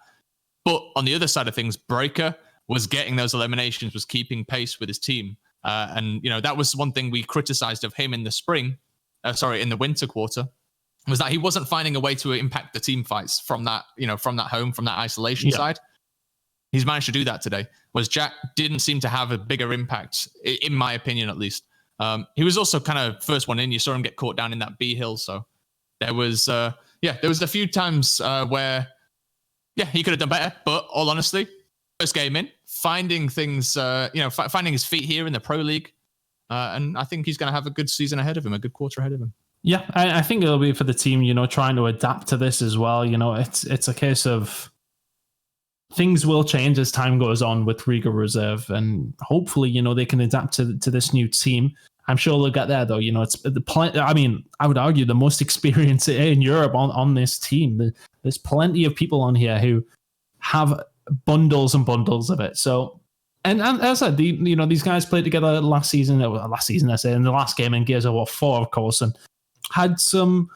But on the other side of things, Breaker was getting those eliminations, was keeping pace with his team. And that was one thing we criticized of him in the in the winter quarter, was that he wasn't finding a way to impact the team fights from that, from that home, from that isolation side. He's managed to do that today. Whereas Jack didn't seem to have a bigger impact, in my opinion, at least. He was also kind of first one in. You saw him get caught down in that B hill. So there was, there was a few times where, he could have done better. But all honestly, first game in, finding things, finding his feet here in the Pro League. And I think he's going to have a good season ahead of him, a good quarter ahead of him. Yeah, I think it'll be for the team, trying to adapt to this as well. It's a case of things will change as time goes on with Regal Reserve, and hopefully, they can adapt to this new team. I'm sure they'll get there, though. It's I would argue the most experience in Europe on this team. There's plenty of people on here who have bundles and bundles of it. So, and as I said, these guys played together last season. I say in the last game in Gears of War 4, of course, and had some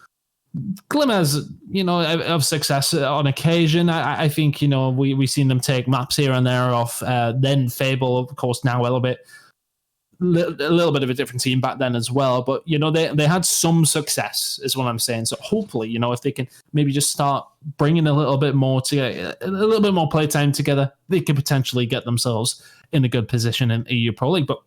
glimmers, of success on occasion. I think, we've seen them take maps here and there off. Then Fable, of course, now a little bit of a different team back then as well. But, they had some success is what I'm saying. So hopefully, if they can maybe just start bringing a little bit more playtime together, they could potentially get themselves in a good position in EU Pro League. But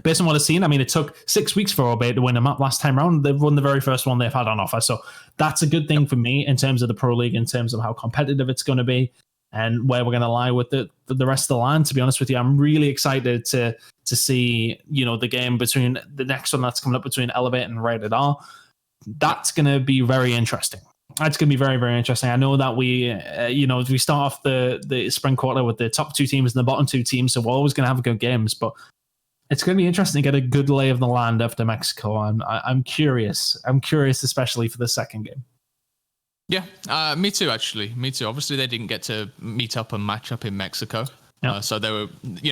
based on what I've seen, it took 6 weeks for Obey to win a map last time around. They've won the very first one they've had on offer. So that's a good thing for me in terms of the Pro League, in terms of how competitive it's going to be and where we're going to lie with the rest of the line. To be honest with you, I'm really excited to see, the game between the next one that's coming up between Elevate and Rated R. That's going to be very interesting. That's going to be very, very interesting. I know that we start off the spring quarter with the top 2 teams and the bottom 2 teams, so we're always going to have good games, but it's going to be interesting to get a good lay of the land after Mexico. I'm curious. I'm curious, especially for the second game. Yeah, me too, actually. Me too. Obviously, they didn't get to meet up and match up in Mexico. Yep. So they were,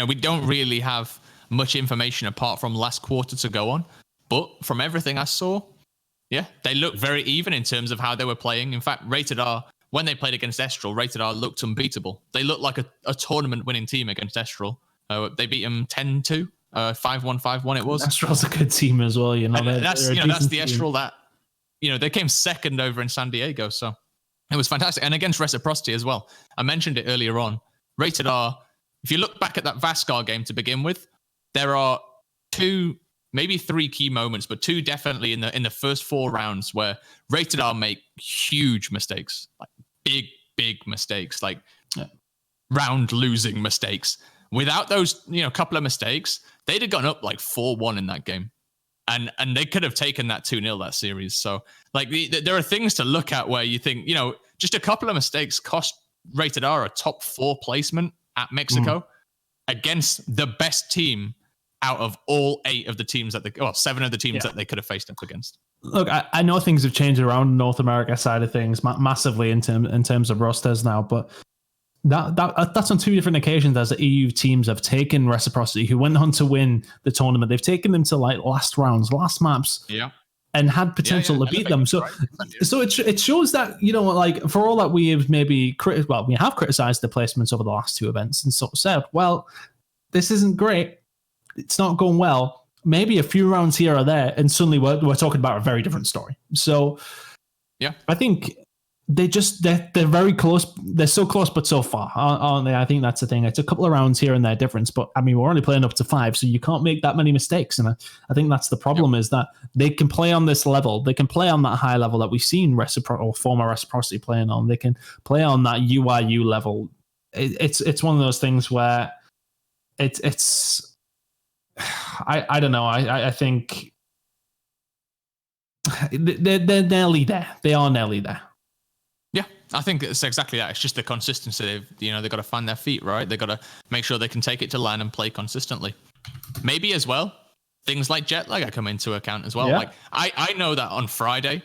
we don't really have much information apart from last quarter to go on. But from everything I saw, they looked very even in terms of how they were playing. In fact, Rated R, when they played against Estral, Rated R looked unbeatable. They looked like a tournament-winning team against Estral. They beat them 10-2. 5-1, 5-1 it was. Estrel's a good team as well, you know. That's the Estrel that, they came second over in San Diego, so it was fantastic. And against Reciprocity as well. I mentioned it earlier on. Rated R, if you look back at that Vaskar game to begin with, there are 2, maybe 3 key moments, but 2 definitely in the first 4 rounds where Rated R make huge mistakes, like big mistakes, like round losing mistakes. Without those, couple of mistakes, they'd have gone up like 4-1 in that game. And they could have taken that 2-0 that series. So like there are things to look at where you think, just a couple of mistakes cost Rated R a top 4 placement at Mexico against the best team out of all 8 of the teams 7 of the teams that they could have faced up against. Look, I know things have changed around North America side of things massively in terms of rosters now, but that's on 2 different occasions as the EU teams have taken Reciprocity, who went on to win the tournament. They've taken them to like last rounds, last maps, and had potential to beat them. So it shows that, like for all that we have maybe we have criticized the placements over the last 2 events and sort of said, well, this isn't great. It's not going well. Maybe a few rounds here or there, and suddenly we're talking about a very different story. So I think they're very close. They're so close, but so far, aren't they? I think that's the thing. It's a couple of rounds here and there difference, but I mean, we're only playing up to 5, so you can't make that many mistakes. And I think that's the problem is that they can play on this level. They can play on that high level that we've seen former Reciprocity playing on. They can play on that UIU level. It's one of those things where it's I don't know. I think they're nearly there. They are nearly there. Yeah, I think it's exactly that. It's just the consistency. They've got to find their feet, right? They've got to make sure they can take it to LAN and play consistently. Maybe as well, things like jet lag come into account as well. Yeah. Like I know that on Friday,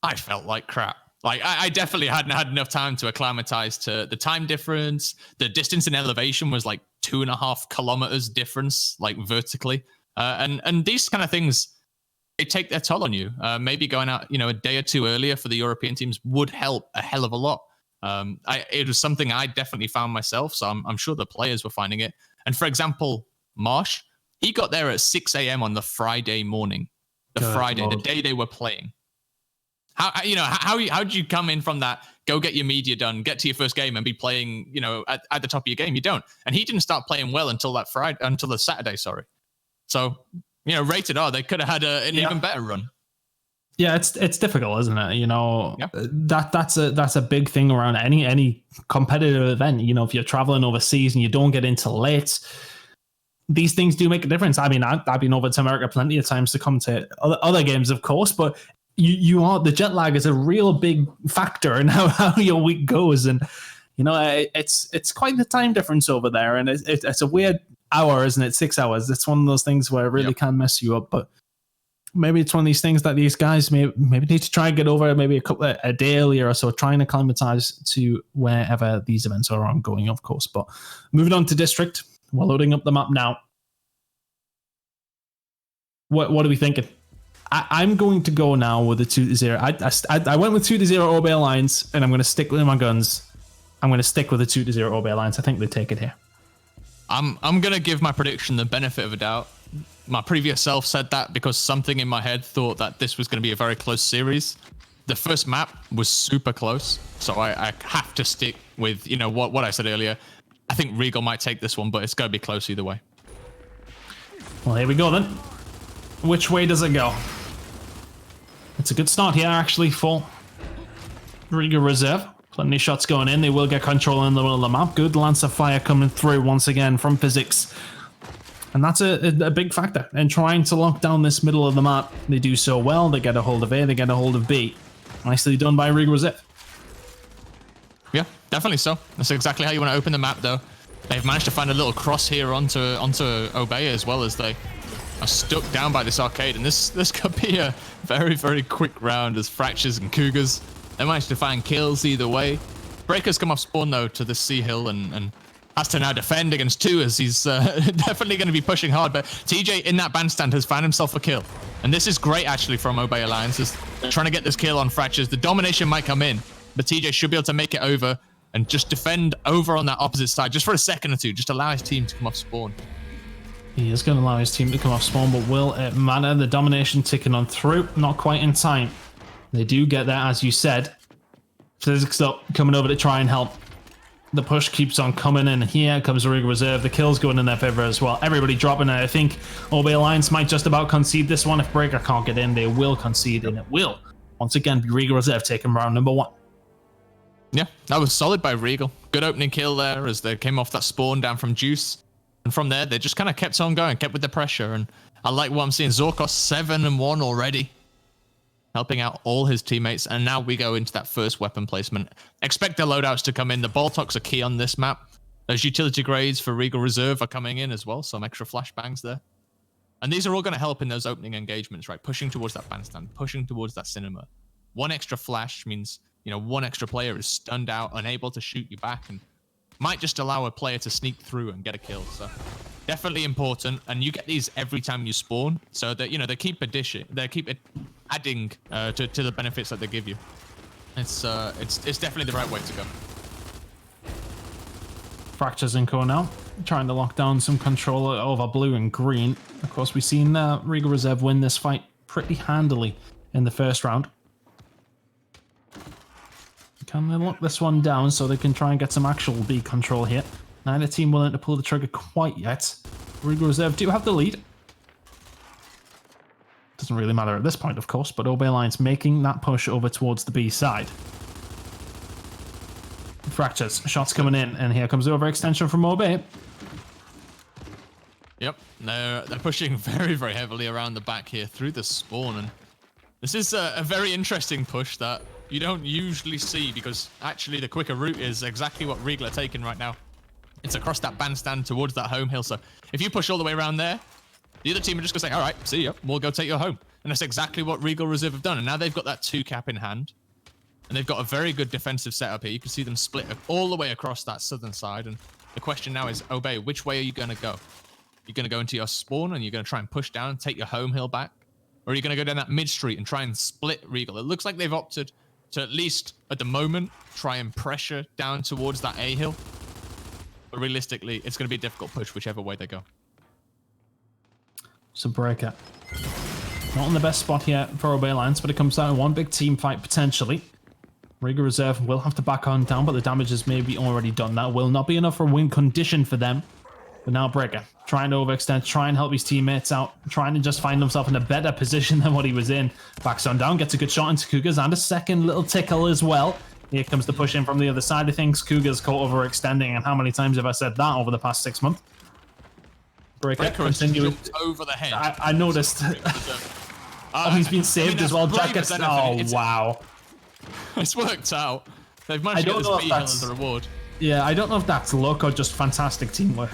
I felt like crap. Like I definitely hadn't had enough time to acclimatize to the time difference. The distance in elevation was like 2.5 kilometers difference, like vertically. And these kind of things, they take their toll on you. Maybe going out, a day or 2 earlier for the European teams would help a hell of a lot. It was something I definitely found myself, so I'm sure the players were finding it. And for example, Marsh, he got there at 6 a.m. on the Friday morning, the day they were playing. How did you come in from that? Go get your media done, get to your first game, and be playing, at the top of your game. You don't, and he didn't start playing well until the Saturday. Sorry, so. Rated R, they could have had an even better run. Yeah, it's difficult, isn't it? That's a big thing around any competitive event. If you're traveling overseas and you don't get into late, these things do make a difference. I mean, I've been over to America plenty of times to come to other games, of course, but the jet lag is a real big factor in how your week goes, and it's quite the time difference over there, and it's a weird hour, isn't it? 6 hours. It's one of those things where it really can mess you up, but maybe it's one of these things that these guys maybe need to try and get over maybe a day earlier or so, trying to acclimatize to wherever these events are ongoing, of course. But moving on to District, we're loading up the map now. What are we thinking? I'm going to go now with the 2-0. I went with 2-0 OB Alliance, and I'm going to stick with my guns. I'm going to stick with the 2-0 OB Alliance. I think they take it here. I'm going to give my prediction the benefit of a doubt. My previous self said that because something in my head thought that this was going to be a very close series. The first map was super close, so I have to stick with what I said earlier. I think Regal might take this one, but it's going to be close either way. Well, here we go then. Which way does it go? It's a good start here, actually, for Regal Reserve. Plenty of shots going in. They will get control in the middle of the map. Good lance of fire coming through once again from Physics. And that's a big factor in trying to lock down this middle of the map. They do so well. They get a hold of A, they get a hold of B. Nicely done by Regal Reserve. Yeah, definitely so. That's exactly how you want to open the map, though. They've managed to find a little cross here onto Obeya, as well as they are stuck down by this arcade. And this could be a very, very quick round as Fractures and Cougars. They managed to find kills either way. Breaker's come off spawn, though, to the C hill and has to now defend against 2, as he's definitely going to be pushing hard. But TJ in that bandstand has found himself a kill. And this is great, actually, from Obey Alliance. They're trying to get this kill on Fractures. The domination might come in, but TJ should be able to make it over and just defend over on that opposite side just for a second or two. Just allow his team to come off spawn. He is going to allow his team to come off spawn, but will it matter? The domination ticking on through, not quite in time. They do get there, as you said. Physics up, coming over to try and help. The push keeps on coming in. Here comes Regal Reserve. The kills going in their favor as well. Everybody dropping it. I think OB Alliance might just about concede this one. If Breaker can't get in, they will concede, and it will once again be Regal Reserve taking round number 1. Yeah, that was solid by Regal. Good opening kill there as they came off that spawn down from Juice. And from there, they just kind of kept on going, kept with the pressure. And I like what I'm seeing. Zorkos 7-1 already, helping out all his teammates. And now we go into that first weapon placement. Expect the loadouts to come in. The Boltocs are key on this map. Those utility grades for Regal Reserve are coming in as well. Some extra flashbangs there. And these are all going to help in those opening engagements, right? Pushing towards that bandstand, pushing towards that cinema. One extra flash means, you know, one extra player is stunned out, unable to shoot you back, and might just allow a player to sneak through and get a kill. So definitely important, and you get these every time you spawn, so that, you know, they keep adding to the benefits that they give you. It's definitely the right way to go. Fractures in core now, trying to lock down some control over blue and green. Of course, we've seen Regal Reserve win this fight pretty handily in the first round. Can they lock this one down so they can try and get some actual B control here? Neither team willing to pull the trigger quite yet. Regal Reserve do have the lead. Doesn't really matter at this point, of course, but OB Alliance making that push over towards the B side. Fractures, shots coming in, and here comes the overextension from OB. Yep, they're pushing very, very heavily around the back here through the spawn, and this is a very interesting push that you don't usually see, because actually the quicker route is exactly what Regal are taking right now. It's across that bandstand towards that home hill, so if you push all the way around there, the other team are just going to say, all right, see ya, we'll go take your home. And that's exactly what Regal Reserve have done, and now they've got that 2-cap in hand, and they've got a very good defensive setup here. You can see them split all the way across that southern side, and the question now is, Obey, which way are you going to go? You're going to go into your spawn, and you're going to try and push down and take your home hill back? Or are you going to go down that mid street and try and split Regal? It looks like they've opted to, at least at the moment, try and pressure down towards that A hill. But realistically, it's going to be a difficult push whichever way they go. So Breaker, not in the best spot here for OB Alliance, but it comes down to one big team fight potentially. Regal Reserve will have to back on down, but the damage is maybe already done. That will not be enough for a win condition for them. But now Breaker trying to overextend, try and help his teammates out, trying to just find himself in a better position than what he was in. Backs on down, gets a good shot into Cougars and a second little tickle as well. Here comes the push in from the other side of things. Cougars caught overextending, and how many times have I said that over the past 6 months? Breaker continuing over the head. I noticed. Oh, he's been saved as well. Jack gets. Oh, wow. It's worked out. They've managed to get this B-hill as a reward. Yeah, I don't know if that's luck or just fantastic teamwork.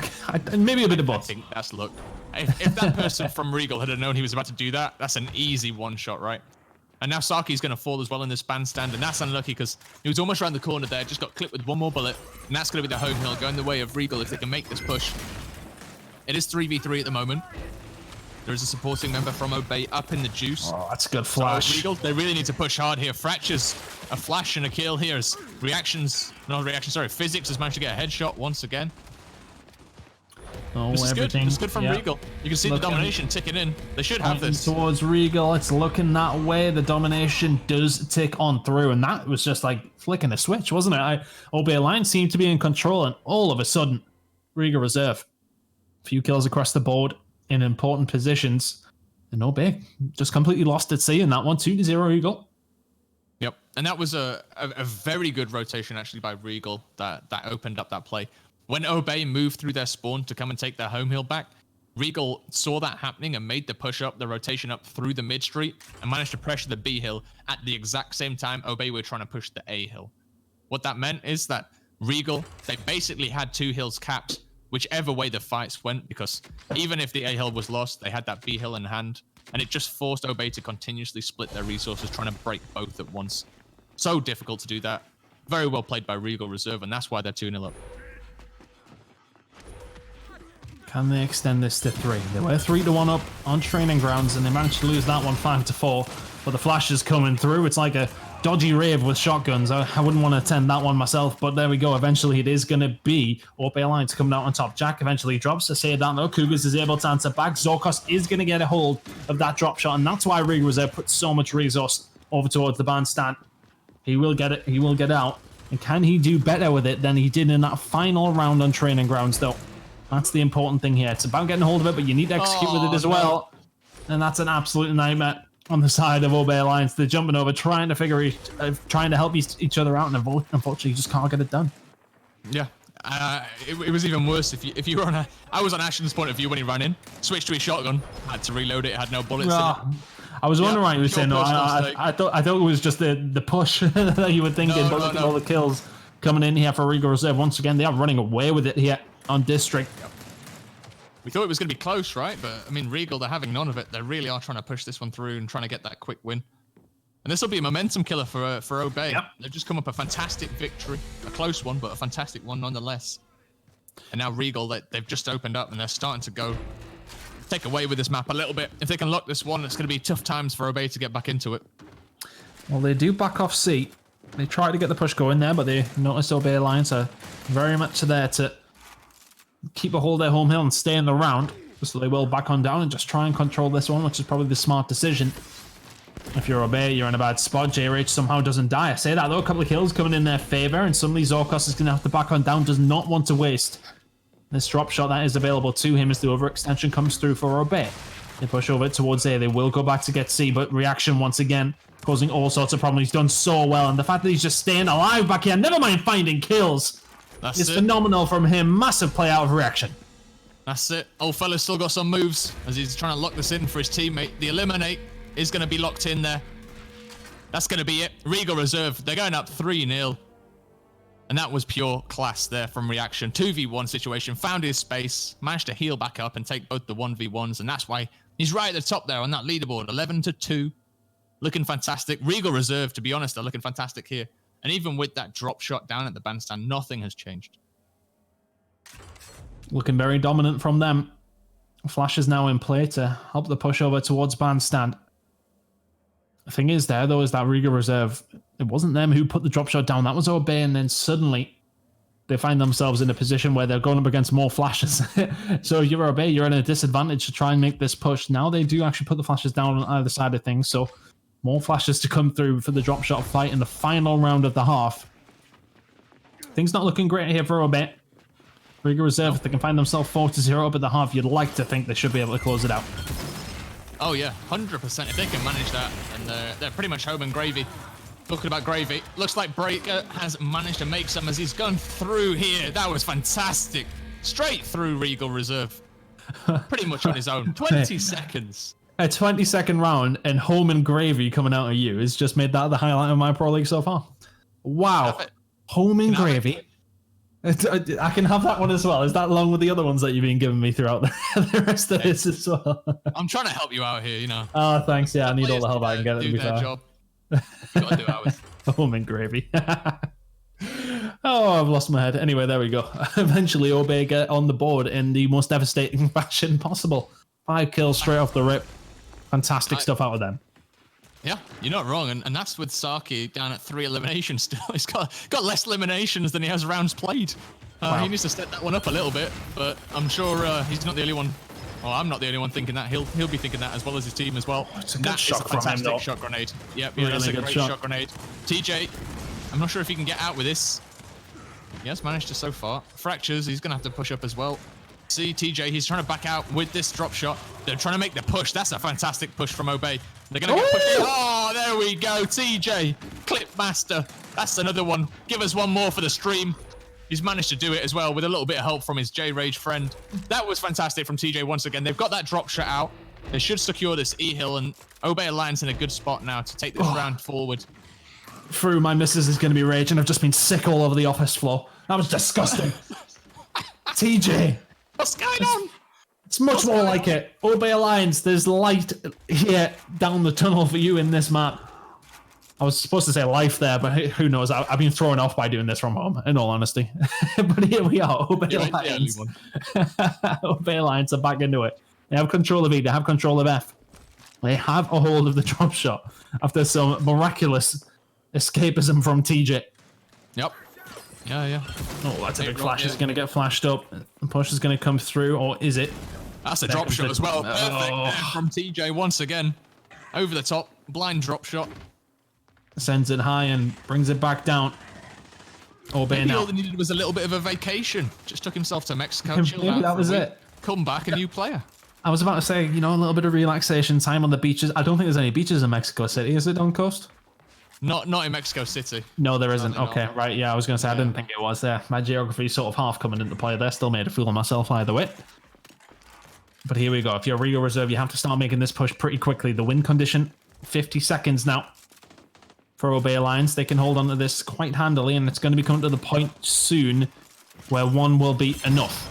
Maybe a bit of both. I think that's luck. If that person from Regal had known he was about to do that, that's an easy one-shot, right? And now Saki's going to fall as well in this bandstand, and that's unlucky because he was almost around the corner there, just got clipped with one more bullet, and that's going to be the home hill going the way of Regal if they can make this push. It is 3v3 at the moment. There is a supporting member from Obey up in the juice. Oh, that's a good flash. So Regal, they really need to push hard here. Fractures, a flash and a kill here as physics has managed to get a headshot once again. Oh, this is everything. Good. This is good from Regal. You can see the domination ticking in. They should have this. Towards Regal, it's looking that way. The domination does tick on through, and that was just like flicking a switch, wasn't it? OB Alliance seemed to be in control, and all of a sudden, Regal Reserve. A few kills across the board in important positions, and OB just completely lost at sea in that one. 2-0 Regal. Yep, and that was a very good rotation actually by Regal that opened up that play. When Obey moved through their spawn to come and take their home hill back, Regal saw that happening and made the push up, the rotation up through the mid street, and managed to pressure the B hill at the exact same time Obey were trying to push the A hill. What that meant is that Regal, they basically had 2 hills capped whichever way the fights went, because even if the A hill was lost, they had that B hill in hand, and it just forced Obey to continuously split their resources, trying to break both at once. So difficult to do that. Very well played by Regal Reserve, and that's why they're 2-0 up. Can they extend this to 3? They were 3-1 up on training grounds, and they managed to lose that one 5-4. But the flash is coming through. It's like a dodgy rave with shotguns. I wouldn't want to attend that one myself, but there we go. Eventually, it is going to be OP Alliance coming out on top. Jack eventually drops to say down though. Cougars is able to answer back. Zorkos is going to get a hold of that drop shot, and that's why Regal Reserve put so much resource over towards the bandstand. He will get it. He will get out. And can he do better with it than he did in that final round on training grounds, though? That's the important thing here. It's about getting a hold of it, but you need to execute with it as well. And that's an absolute nightmare on the side of OB Alliance. They're jumping over, trying to help each other out, and unfortunately, you just can't get it done. Yeah. It was even worse if you were on I was on Ashton's point of view when he ran in, switched to his shotgun, had to reload it, had no bullets in it. I was wondering why you were saying no. I thought it was just the push that you were thinking, but look at all the kills coming in here for Regal Reserve. Once again, they are running away with it here on District. We thought it was going to be close, right? But I mean, Regal, they're having none of it. They really are trying to push this one through and trying to get that quick win. And this will be a momentum killer for Obey. Yep. They've just come up a fantastic victory, a close one, but a fantastic one nonetheless. And now Regal, they've just opened up and they're starting to take away with this map a little bit. If they can lock this one, it's going to be tough times for Obey to get back into it. Well, they do back off C. They try to get the push going there, but they notice Obey Alliance are very much there to keep a hold of their home hill and stay in the round. So they will back on down and just try and control this one, which is probably the smart decision. If you're Obey, you're in a bad spot. JRH somehow doesn't die. I say that though, a couple of kills coming in their favor, and suddenly Zorkos is going to have to back on down, does not want to waste this drop shot that is available to him as the overextension comes through for Obey. They push over towards A. They will go back to get C, but reaction once again causing all sorts of problems. He's done so well, and the fact that he's just staying alive back here, never mind finding kills, is phenomenal from him. Massive play out of reaction. That's it. Old fella's still got some moves as he's trying to lock this in for his teammate. The eliminate is going to be locked in there. That's going to be it. Regal Reserve, they're going up 3-0. And that was pure class there from reaction. 2v1 situation, found his space, managed to heal back up and take both the 1v1s. And that's why he's right at the top there on that leaderboard, 11-2. Looking fantastic. Regal Reserve, to be honest, they're looking fantastic here. And even with that drop shot down at the bandstand, nothing has changed. Looking very dominant from them. Flash is now in play to help the push over towards bandstand. The thing is there, though, is that Regal Reserve, it wasn't them who put the drop shot down. That was Obey, and then suddenly they find themselves in a position where they're going up against more flashes. So if you're Obey, you're in a disadvantage to try and make this push. Now they do actually put the flashes down on either side of things, so more flashes to come through for the drop shot fight in the final round of the half. Things not looking great here for Obey. Regal Reserve, if they can find themselves 4-0 up at the half, you'd like to think they should be able to close it out. Oh yeah, 100%. If they can manage that, and they're pretty much home and gravy. Talking about gravy, looks like Breaker has managed to make some as he's gone through here. That was fantastic. Straight through Regal Reserve. Pretty much on his own. 20 seconds. A 20-second round and home and gravy coming out of you has just made that the highlight of my Pro League so far. Wow. Home and gravy. I can have that one as well. Is that along with the other ones that you've been giving me throughout the rest of this as well? I'm trying to help you out here, you know. Oh, thanks. Yeah, I need all the help I can get. Do their job. You gotta do ours. Home and gravy. Oh, I've lost my head. Anyway, there we go. Eventually, Obey get on the board in the most devastating fashion possible. 5 kills straight off the rip. Fantastic stuff out of them. Yeah, you're not wrong, and that's with Saki down at 3 eliminations still. He's got less eliminations than he has rounds played. Wow. He needs to step that one up a little bit, but I'm sure he's not the only one. Well, I'm not the only one thinking that. He'll be thinking that as well as his team as well. It's a good shot from him, though. Fantastic shot grenade. Yep, yeah, that's a great shot grenade. TJ, I'm not sure if he can get out with this. He has managed to so far. Fractures, he's going to have to push up as well. See, TJ, he's trying to back out with this drop shot. They're trying to make the push. That's a fantastic push from Obey. They're going to get pushed. Oh, there we go. TJ, Clip Master. That's another one. Give us one more for the stream. He's managed to do it as well with a little bit of help from his J-Rage friend. That was fantastic from TJ once again. They've got that drop shot out. They should secure this E-hill, and Obey Alliance in a good spot now to take this round forward. Through my missus is going to be raging. I've just been sick all over the office floor. That was disgusting. TJ. What's going on? It's much more like it. Obey Alliance, there's light here down the tunnel for you in this map. I was supposed to say life there, but who knows? I've been thrown off by doing this from home, in all honesty. But here we are, Obey Alliance. Obey Alliance are back into it. They have control of E, they have control of F. They have a hold of the drop shot after some miraculous escapism from TJ. Yep. Yeah. Oh, that's a big flash. Is going to get flashed up. The push is going to come through, or is it? That's a drop shot as well. Perfect there from TJ once again. Over the top. Blind drop shot. Sends it high and brings it back down. Maybe all they needed was a little bit of a vacation. Just took himself to Mexico. Maybe that was it. Come back, a new player. I was about to say, you know, a little bit of relaxation time on the beaches. I don't think there's any beaches in Mexico City. Is it on coast? Not in Mexico City. No, there isn't. Okay, not. Right. Yeah, I was going to say, I didn't think it was there. My geography is sort of half coming into play there. Still made a fool of myself either way. But here we go. If you're Regal Reserve, you have to start making this push pretty quickly. The win condition, 50 seconds now. For Obey Alliance, they can hold on to this quite handily, and it's going to be coming to the point soon where one will be enough.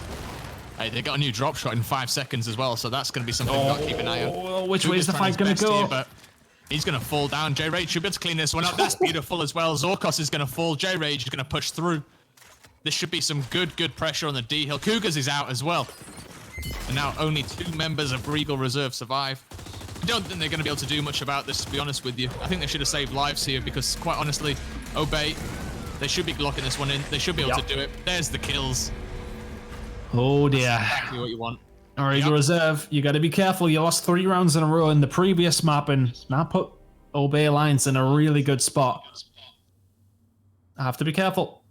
Hey, they got a new drop shot in 5 seconds as well, so that's going to be something we've got to keep an eye on. Which way is the fight going to go? Here, but he's going to fall down. J-Rage should be able to clean this one up. That's beautiful as well. Zorkos is going to fall. J-Rage is going to push through. This should be some good pressure on the D-Hill. Cougars is out as well. And now only 2 members of Regal Reserve survive. I don't think they're going to be able to do much about this, to be honest with you. I think they should have saved lives here because, quite honestly, Obey, they should be locking this one in. They should be able to do it. There's the kills. Oh, dear. That's exactly what you want. All right, Regal Reserve, you got to be careful. You lost 3 rounds in a row in the previous map, and now put Obey Alliance in a really good spot. I have to be careful.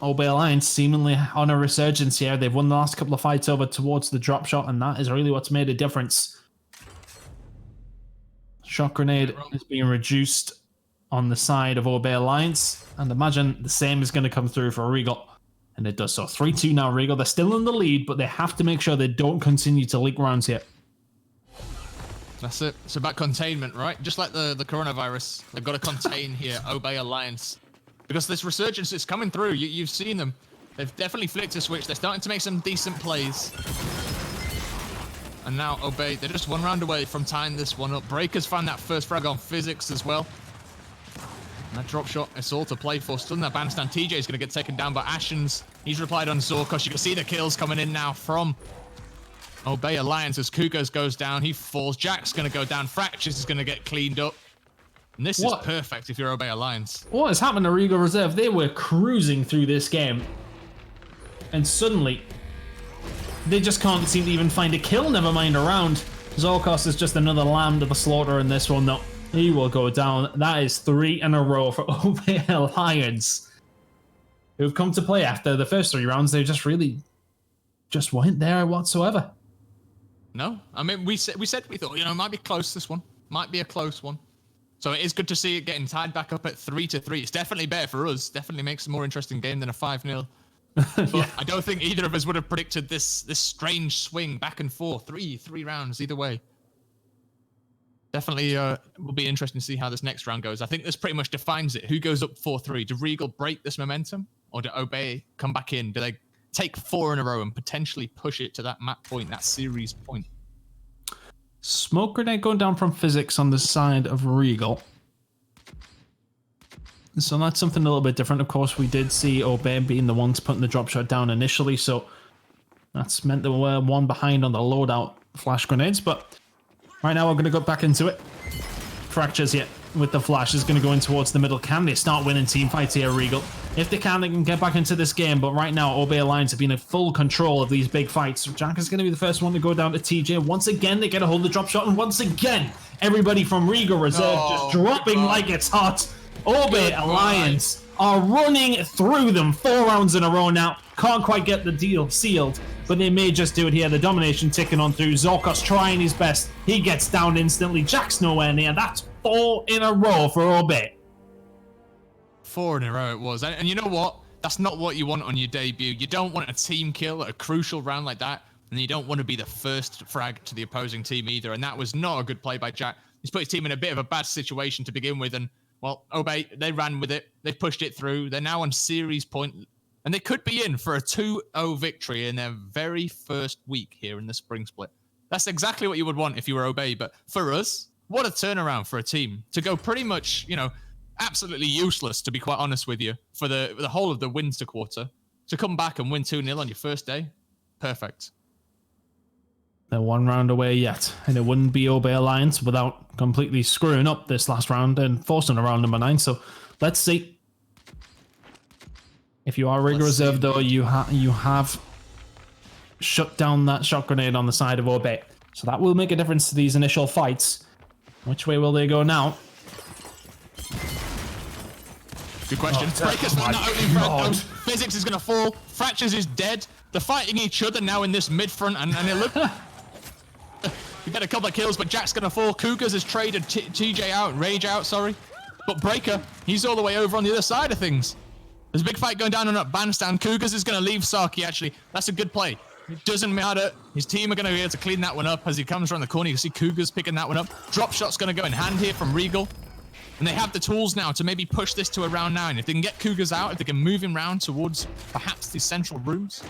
Obey Alliance seemingly on a resurgence here. They've won the last couple of fights over towards the drop shot, and that is really what's made a difference. Shot grenade is being reduced on the side of Obey Alliance, and imagine the same is going to come through for Regal. And it does so. 3-2 now, Regal. They're still in the lead, but they have to make sure they don't continue to leak rounds here. That's it. It's about containment, right? Just like the coronavirus. They've got to contain here, Obey Alliance. Because this resurgence is coming through. You've seen them. They've definitely flicked a switch. They're starting to make some decent plays. And now Obey, they're just 1 round away from tying this one up. Breakers found that first frag on Physics as well. And that drop shot, it's all to play for. Still in that bandstand. TJ is going to get taken down by Ashens. He's replied on Zorkos. You can see the kills coming in now from Obey Alliance as Cougars goes down. He falls. Jack's going to go down. Fractures is going to get cleaned up. And this is perfect if you're Obey Alliance. What has happened to Regal Reserve? They were cruising through this game. And suddenly, they just can't seem to even find a kill, never mind a round. Zorkos is just another lamb to the slaughter in this one, though. He will go down. That is 3 in a row for Obey Alliance, who've come to play after the first 3 rounds. They just really just weren't there whatsoever. No, I mean, we thought, you know, it might be close, this one. Might be a close one. So it is good to see it getting tied back up at 3-3. It's definitely better for us. Definitely makes a more interesting game than a 5-0. But yeah. I don't think either of us would have predicted this strange swing back and forth. Three rounds either way. Definitely will be interesting to see how this next round goes. I think this pretty much defines it. Who goes up 4-3? Do Regal break this momentum? Or do Obey come back in? Do they take 4 in a row and potentially push it to that map point, that series point? Smoke grenade going down from Physics on the side of Regal. So that's something a little bit different. Of course, we did see Obey being the ones putting the drop shot down initially, so that's meant that we're 1 behind on the loadout flash grenades, but right now we're going to go back into it. Fractures here with the flash is going to go in towards the middle. Can they start winning team fights here, Regal? If they can get back into this game, but right now Obey Alliance have been in full control of these big fights. Jack is going to be the first one to go down to TJ. Once again, they get a hold of the drop shot, and once again, everybody from Regal Reserve just dropping like it's hot. Obey Alliance are running through them 4 rounds in a row now. Can't quite get the deal sealed, but they may just do it here. The domination ticking on through. Zorkos trying his best. He gets down instantly. Jack's nowhere near. That's 4 in a row for Obey. 4 in a row it was. And you know what? That's not what you want on your debut. You don't want a team kill at a crucial round like that. And you don't want to be the first frag to the opposing team either. And that was not a good play by Jack. He's put his team in a bit of a bad situation to begin with. And, well, Obey, they ran with it. They pushed it through. They're now on series point. And they could be in for a 2-0 victory in their very first week here in the spring split. That's exactly what you would want if you were Obey. But for us, what a turnaround for a team to go pretty much, you know, absolutely useless, to be quite honest with you, for the whole of the Winter quarter. To come back and win 2-0 on your first day, perfect. They're 1 round away yet, and it wouldn't be Obey Alliance without completely screwing up this last round and forcing a round number 9. So let's see. If you are Regal Reserve, though, you have shut down that shot grenade on the side of Obey. So that will make a difference to these initial fights. Which way will they go now? Good question. Breaker's found that opening front. Physics is going to fall. Fractures is dead. They're fighting each other now in this mid front, and it look. We get a couple of kills, but Jack's going to fall. Cougars has traded TJ out, Rage out, sorry. But Breaker, he's all the way over on the other side of things. There's a big fight going down on that bandstand. Cougars is going to leave Saki, actually. That's a good play. It doesn't matter. His team are going to be able to clean that one up as he comes around the corner. You can see Cougars picking that one up. Drop shot's going to go in hand here from Regal. And they have the tools now to maybe push this to a round 9. If they can get Cougars out, if they can move him round towards perhaps the central rooms,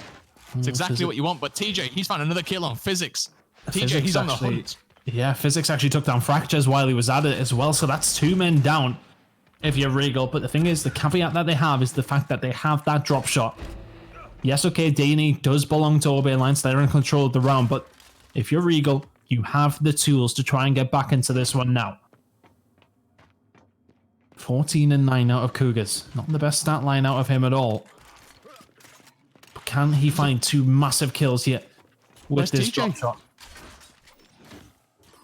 it's exactly what you want. But TJ, he's found another kill on Physics. TJ, he's on the hunt. Yeah, Physics actually took down Fractures while he was at it as well. So that's 2 men down if you're Regal. But the thing is, the caveat that they have is the fact that they have that drop shot. Yes, okay, Daney does belong to Obey Alliance. They're in control of the round. But if you're Regal, you have the tools to try and get back into this one now. 14 and 9 out of Cougars. Not the best stat line out of him at all. But can he find 2 massive kills here with this drop shot?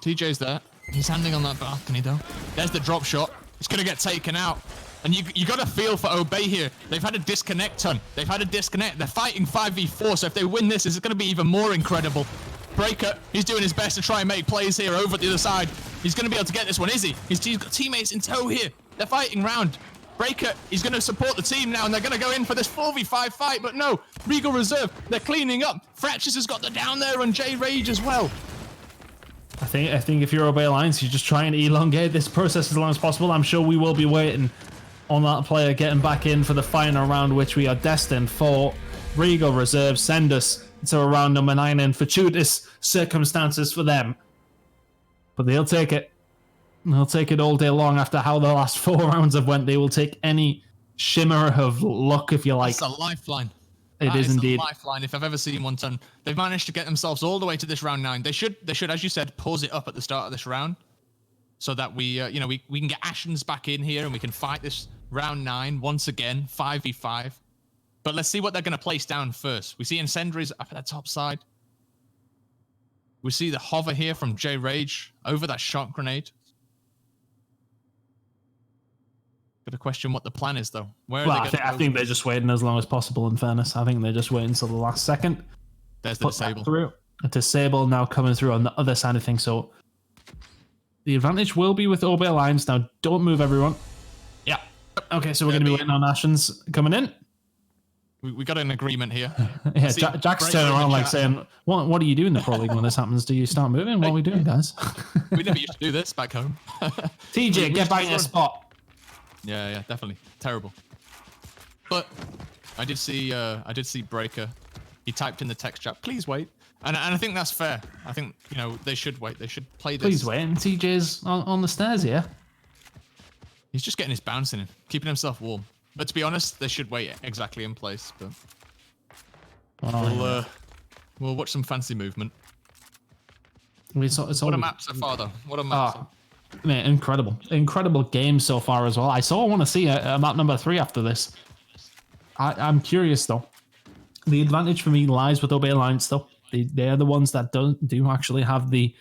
TJ's there. He's standing on that balcony though. There's the drop shot. It's going to get taken out. And you got to feel for Obey here. They've had a disconnect ton. They've had a disconnect. They're fighting 5v4. So if they win this, it's going to be even more incredible. Breaker, he's doing his best to try and make plays here over the other side. He's going to be able to get this one, is he? He's got teammates in tow here. They're fighting round. Breaker, he's going to support the team now, and they're going to go in for this 4v5 fight, but no. Regal Reserve, they're cleaning up. Fractures has got the down there on J Rage as well. I think if you're Obey Alliance, you just try and elongate this process as long as possible. I'm sure we will be waiting on that player getting back in for the final round, which we are destined for. Regal Reserve send us to a round number 9 in fortuitous circumstances for them. But they'll take it. They'll take it all day long after how the last 4 rounds have went. They will take any shimmer of luck, if you like. It's a lifeline. It is indeed a lifeline if I've ever seen one. Ton. They've managed to get themselves all the way to this round 9. They should, as you said, pause it up at the start of this round, so that we can get Ashens back in here and we can fight this round 9 once again, 5v5. But let's see what they're going to place down first. We see Incendiaries up at the top side. We see the hover here from J Rage over that shot grenade. Got to question what the plan is, though. I think they're just waiting as long as possible, in fairness. I think they're just waiting until the last second. There's the disable. Through. A disable now coming through on the other side of things. So the advantage will be with Obey Alliance. Now, don't move, everyone. Yeah. Okay, so we're going to be waiting on Ashens coming in. We got an agreement here. Yeah, Jack's turning around like saying, what do you do in the Pro League when this happens? Do you start moving? What are we doing, guys? We never used to do this back home. TJ, get back in your spot. Yeah, definitely. Terrible. But I did see Breaker. He typed in the text chat, please wait. And I think that's fair. I think, they should wait. They should play this. Please wait. And TJ's on the stairs here. He's just getting his bouncing in, keeping himself warm. But to be honest, they should wait exactly in place. But we'll watch some fancy movement. What a map so far, though. What a map. Man, incredible game so far as well. I want to see a map number 3 after this. I'm curious though. The advantage for me lies with Obey Alliance though. They're the ones that do actually have the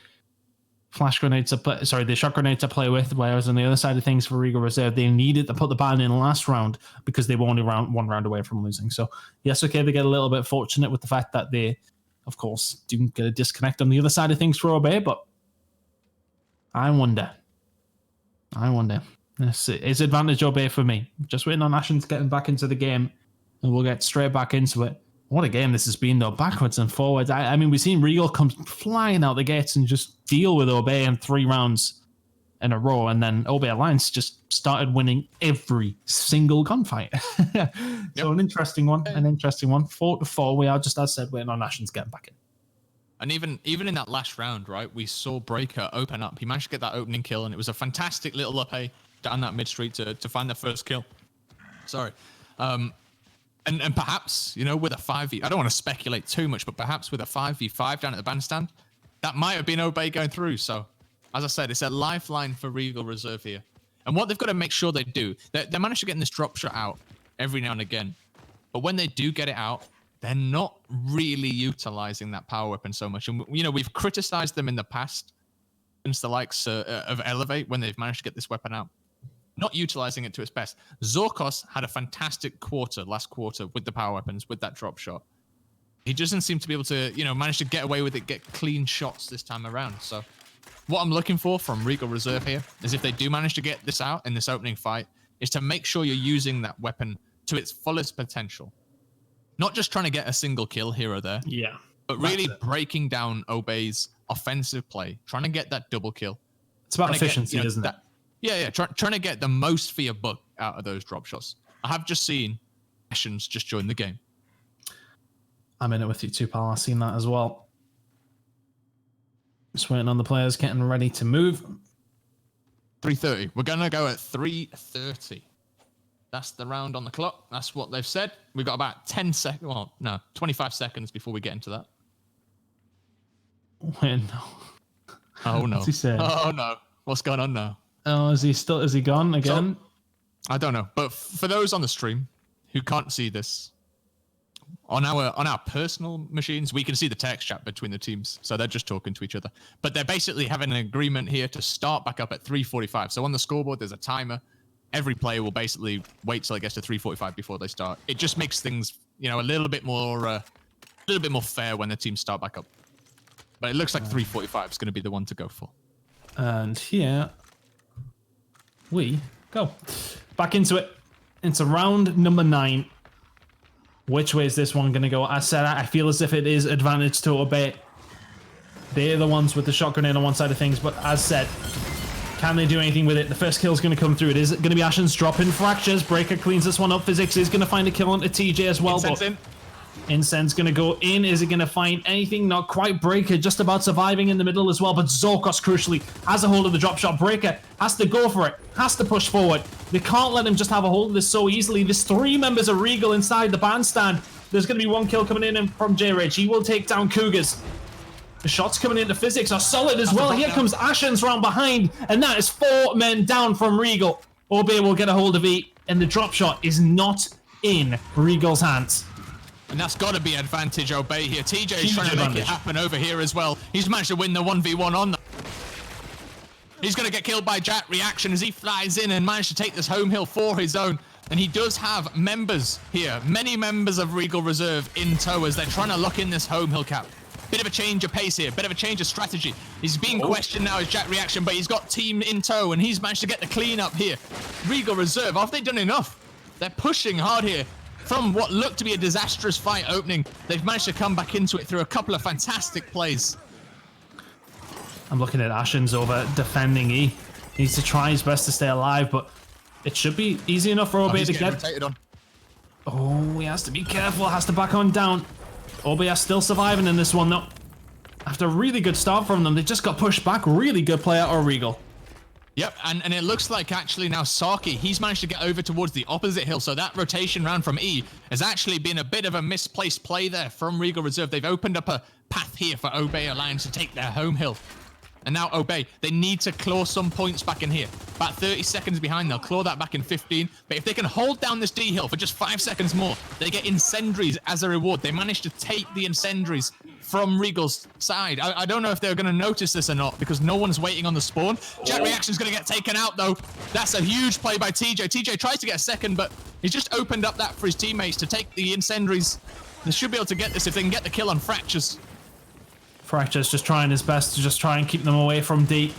flash grenades the shot grenade to play with, whereas on the other side of things for Regal Reserve, they needed to put the ban in last round because they were only one round away from losing. So yes, okay, they get a little bit fortunate with the fact that they, of course, do get a disconnect on the other side of things for Obey, but I wonder. It's advantage Obey for me. Just waiting on Ashens getting back into the game, and we'll get straight back into it. What a game this has been, though. Backwards and forwards. I mean, we've seen Regal come flying out the gates and just deal with Obey in 3 rounds in a row, and then Obey Alliance just started winning every single gunfight. So an interesting one. 4-4. We are just, as I said, waiting on Ashens getting back in. And even in that last round, right, we saw Breaker open up. He managed to get that opening kill, and it was a fantastic little up A down that mid street to find the first kill. Sorry. And perhaps, with a 5v, I don't want to speculate too much, but perhaps with a 5v5 down at the bandstand, that might have been Obey going through. So As I said, it's a lifeline for Regal Reserve here. And what they've got to make sure they do, they manage to get this drop shot out every now and again. But when they do get it out, they're not really utilizing that power weapon so much. And, you know, we've criticized them in the past against the likes of Elevate when they've managed to get this weapon out. Not utilizing it to its best. Zorkos had a fantastic last quarter with the power weapons, with that drop shot. He doesn't seem to be able to, you know, manage to get away with it, get clean shots this time around. So what I'm looking for from Regal Reserve here is if they do manage to get this out in this opening fight, is to make sure you're using that weapon to its fullest potential. Not just trying to get a single kill here or there. Yeah. But really breaking down Obey's offensive play, trying to get that double kill. It's about efficiency, isn't it? Yeah. Trying to get the most for your buck out of those drop shots. I have just seen Ashen's just join the game. I'm in it with you too, pal. I've seen that as well. Just waiting on the players getting ready to move. 3:30. We're going to go at 3:30. That's the round on the clock. That's what they've said. We've got about 10 seconds. Well, no, 25 seconds before we get into that. Wait, no. Oh, no. What's he saying? Oh, no. What's going on now? Oh, is he gone again? So, I don't know. But for those on the stream who can't see this, on our personal machines, we can see the text chat between the teams. So they're just talking to each other. But they're basically having an agreement here to start back up at 3:45. So on the scoreboard, there's a timer. Every player will basically wait till it gets to 3:45 before they start. It just makes things, you know, a little bit more fair when the teams start back up. But it looks like 3:45 is going to be the one to go for. And here we go. Back into it. Into round number 9. Which way is this one going to go? I said I feel as if it is advantage to Obey. They're the ones with the shot grenade on one side of things, but as said, can they do anything with it? The first kill is going to come through. It is going to be Ashen's dropping fractures. Breaker cleans this one up. Physics is going to find a kill onto TJ as well. Incense going to go in. Is it going to find anything? Not quite. Breaker just about surviving in the middle as well. But Zorkos, crucially, has a hold of the drop shot. Breaker has to go for it. Has to push forward. They can't let him just have a hold of this so easily. There's 3 members of Regal inside the bandstand. There's going to be 1 kill coming in from J-Rage. He will take down Cougars. The shots coming into Physics are solid as well. Here comes Ashen's round behind. And that is 4 men down from Regal. Obey will get a hold of E. And the drop shot is not in Regal's hands. And that's got to be advantage Obey here. TJ is trying to make it happen over here as well. He's managed to win the 1v1 on them. He's going to get killed by Jack Reaction as he flies in and managed to take this home hill for his own. And he does have members here, many members of Regal Reserve in tow as they're trying to lock in this home hill cap. Bit of a change of pace here, bit of a change of strategy. He's being questioned now as Jack Reaction, but he's got team in tow and he's managed to get the clean up here. Regal Reserve, have they done enough? They're pushing hard here. From what looked to be a disastrous fight opening, they've managed to come back into it through a couple of fantastic plays. I'm looking at Ashen's over defending E. He needs to try his best to stay alive, but it should be easy enough for Obey to get. On. Oh, he has to be careful. Has to back on down. Obey are still surviving in this one, though. After a really good start from them, they just got pushed back. Really good play out of Regal. Yep, and it looks like actually now Saki, he's managed to get over towards the opposite hill, so that rotation round from E has actually been a bit of a misplaced play there from Regal Reserve. They've opened up a path here for Obey Alliance to take their home hill. And now Obey, they need to claw some points back in here. About 30 seconds behind, they'll claw that back in 15. But if they can hold down this D hill for just 5 seconds more, they get incendiaries as a reward. They managed to take the incendiaries from Regal's side. I don't know if they're going to notice this or not because no one's waiting on the spawn. Jet Reaction's going to get taken out though. That's a huge play by TJ. TJ tries to get a second, but he's just opened up that for his teammates to take the incendiaries. They should be able to get this if they can get the kill on Fractures. Fracture's just trying his best to just try and keep them away from D.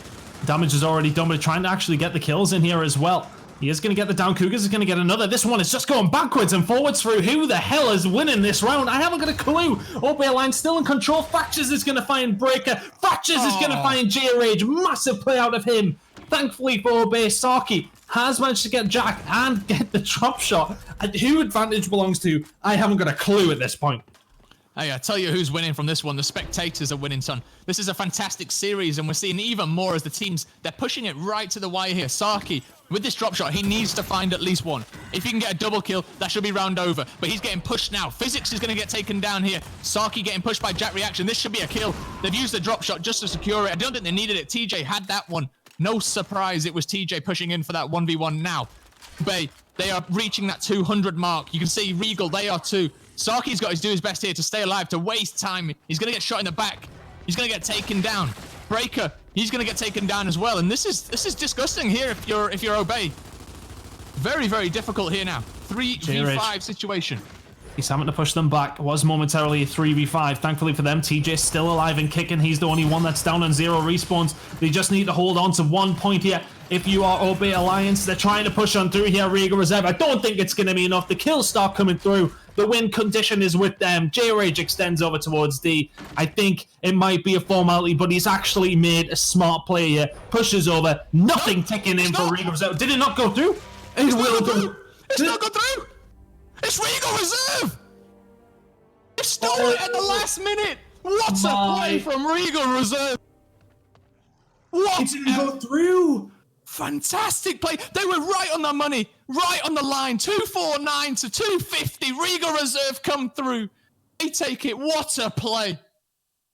Damage is already done, but trying to actually get the kills in here as well. He is going to get the down. Cougars is going to get another. This one is just going backwards and forwards through. Who the hell is winning this round? I haven't got a clue. Obey Line still in control. Fractures is going to find Breaker. Fractures is going to find J-Rage. Massive play out of him. Thankfully for Obey, Saki has managed to get Jack and get the drop shot. And who advantage belongs to, I haven't got a clue at this point. Hey, I tell you who's winning from this one. The spectators are winning, son. This is a fantastic series, and we're seeing even more as the teams, they're pushing it right to the wire here. Saki, with this drop shot, he needs to find at least one. If he can get a double kill, that should be round over. But he's getting pushed now. Physics is going to get taken down here. Saki getting pushed by Jack Reaction. This should be a kill. They've used the drop shot just to secure it. I don't think they needed it. TJ had that one. No surprise it was TJ pushing in for that 1v1 now. Bay, they are reaching that 200 mark. You can see Regal, they are too. Saki's got to do his best here to stay alive, to waste time. He's going to get shot in the back. He's going to get taken down. Breaker, he's going to get taken down as well. And this is disgusting here if you're Obey. Very, very difficult here now. 3v5 situation. He's having to push them back. It was momentarily a 3v5. Thankfully for them, TJ's still alive and kicking. He's the only one that's down on 0 respawns. They just need to hold on to 1 point here. If you are Obey Alliance, they're trying to push on through here. Regal Reserve, I don't think it's going to be enough. The kills start coming through. The win condition is with them. J-Rage extends over towards D. I think it might be a formality, but he's actually made a smart play here. Pushes over. Nothing ticking in for Regal Reserve. Did it not go through? It will go. It's not go through. It's Regal Reserve! They stole it at the last minute! What a play from Regal Reserve! What? It didn't go through! Fantastic play! They were right on the money, right on the line. 249 to 250. Regal Reserve come through. They take it. What a play!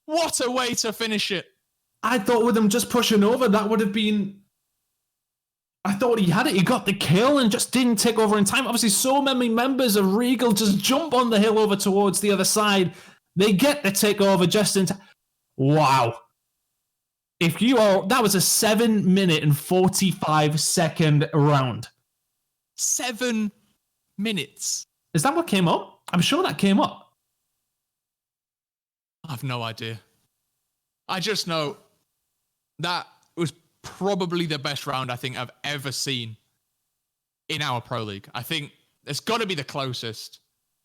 What a way to finish it! I thought with him just pushing over, that would have been... I thought he had it. He got the kill and just didn't take over in time. Obviously, so many members of Regal just jump on the hill over towards the other side. They get the takeover just in time. Wow. If you are... That was a 7-minute and 45-second round. 7 minutes. Is that what came up? I'm sure that came up. I have no idea. I just know that was probably the best round I think I've ever seen in our Pro League. I think it's got to be the closest.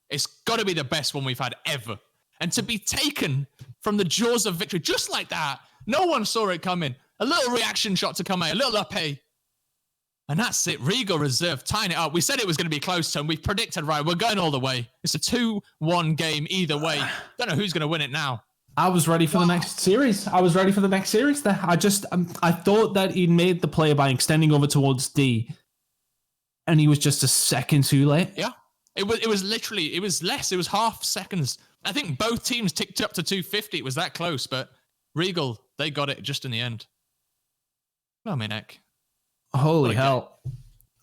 It's got to be the best one we've had ever. And to be taken from the jaws of victory just like that, no one saw it coming. A little reaction shot to come out, a little up A. And that's it. Regal Reserve tying it up. We said it was going to be close to him. We've predicted, right, we're going all the way. It's a 2-1 game either way. Don't know who's going to win it now. I was ready for the next series. I was ready for the next series there. I thought that he'd made the play by extending over towards D, and he was just a second too late. Yeah. It was literally, it was less. It was half seconds. I think both teams ticked up to 250. It was that close, but Regal, they got it just in the end. Well, Minek. Holy hell.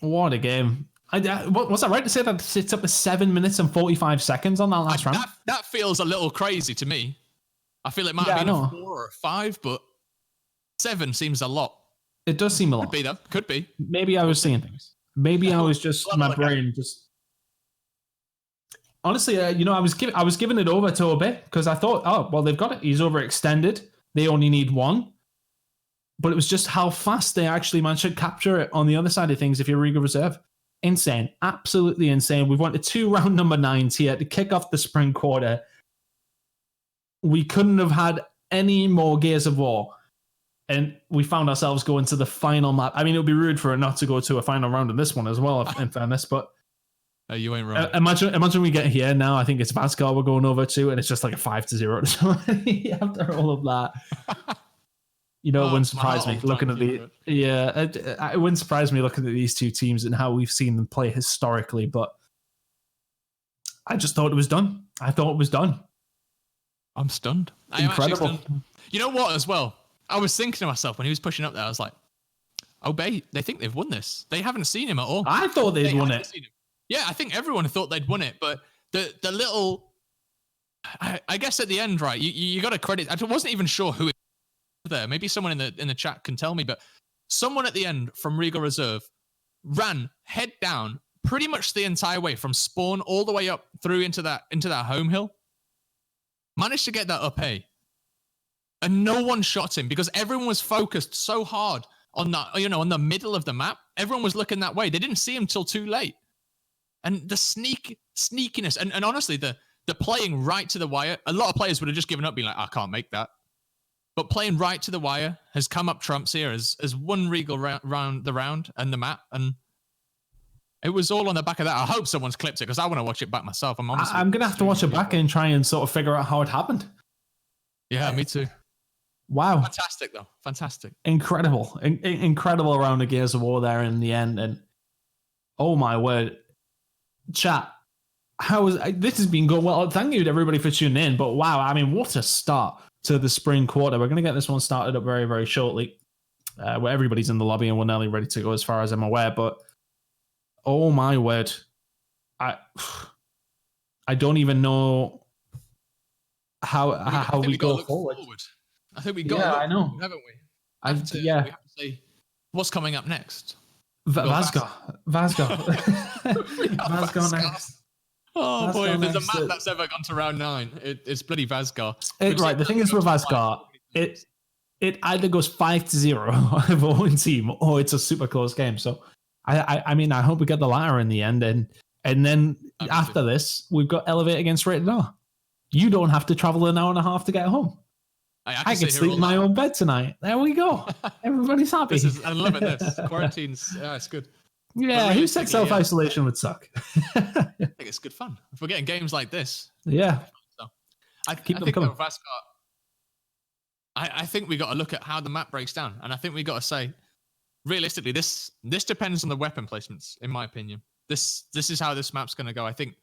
What a game. Was that right to say that it's up to 7 minutes and 45 seconds on that last round? That feels a little crazy to me. I feel it might have been a 4 or a 5, but 7 seems a lot. It does seem a lot. Could be, though. Could be. Maybe I was seeing things. Maybe I was just, my brain just... Honestly, I was giving it over to Obey because I thought, oh, well, they've got it. He's overextended. They only need 1. But it was just how fast they actually managed to capture it on the other side of things if you're Regal Reserve. Insane. Absolutely insane. We've went to 2 round number 9s here to kick off the spring quarter. We couldn't have had any more Gears of War. And we found ourselves going to the final map. I mean, it would be rude for it not to go to a final round in this one as well, in fairness. But you ain't wrong. Imagine we get here now. I think it's Vascar we're going over to, and it's just like a 5-0 after all of that. It wouldn't surprise me looking at it wouldn't surprise me looking at these two teams and how we've seen them play historically. But I just thought it was done. I thought it was done. I'm stunned. Incredible. Stunned. You know what, as well? I was thinking to myself when he was pushing up there, I was like, Obey, they think they've won this. They haven't seen him at all. I thought they'd won it. Yeah, I think everyone thought they'd won it, but the little... I guess at the end, right, you got to credit... I wasn't even sure who it was there. Maybe someone in the chat can tell me, but someone at the end from Regal Reserve ran head down pretty much the entire way from spawn all the way up through into that home hill. Managed to get that up A. And no one shot him because everyone was focused so hard on that, on the middle of the map. Everyone was looking that way. They didn't see him till too late. And the sneakiness, and honestly, the playing right to the wire, a lot of players would have just given up, being like, I can't make that. But playing right to the wire has come up trumps here as one Regal round the round and the map. And it was all on the back of that. I hope someone's clipped it because I want to watch it back myself. I'm going to have to watch it back and try and sort of figure out how it happened. Yeah, me too. Wow. Fantastic, though. Fantastic. Incredible. Incredible round of Gears of War there in the end. And oh my word, Chat. This has been going well? Thank you to everybody for tuning in. But wow, I mean, what a start to the spring quarter. We're going to get this one started up very, very shortly. Where everybody's in the lobby and we're nearly ready to go, as far as I'm aware. But oh my word, I don't even know how we go forward. I think we got. Yeah, I know, haven't we? We have to say what's coming up next. Vazgar next. Oh Vazgar boy, if there's a next, map that's ever gone to round 9, it's bloody Vazgar. Right, the thing is with Vazgar, it either goes 5-0 for one team, or it's a super close game. So I mean, I hope we get the latter in the end, and then after this, we've got Elevate against Rated R. You don't have to travel an hour and a half to get home. I can sleep in my own bed tonight. There we go. Everybody's happy. I love it. This quarantines, it's good. Yeah, who said self-isolation would suck? I think it's good fun. If we're getting games like this. Yeah. So, I Keep them think coming. Vazgar, I think we got to look at how the map breaks down. And I think we got to say, realistically, this depends on the weapon placements, in my opinion. This is how this map's going to go. I think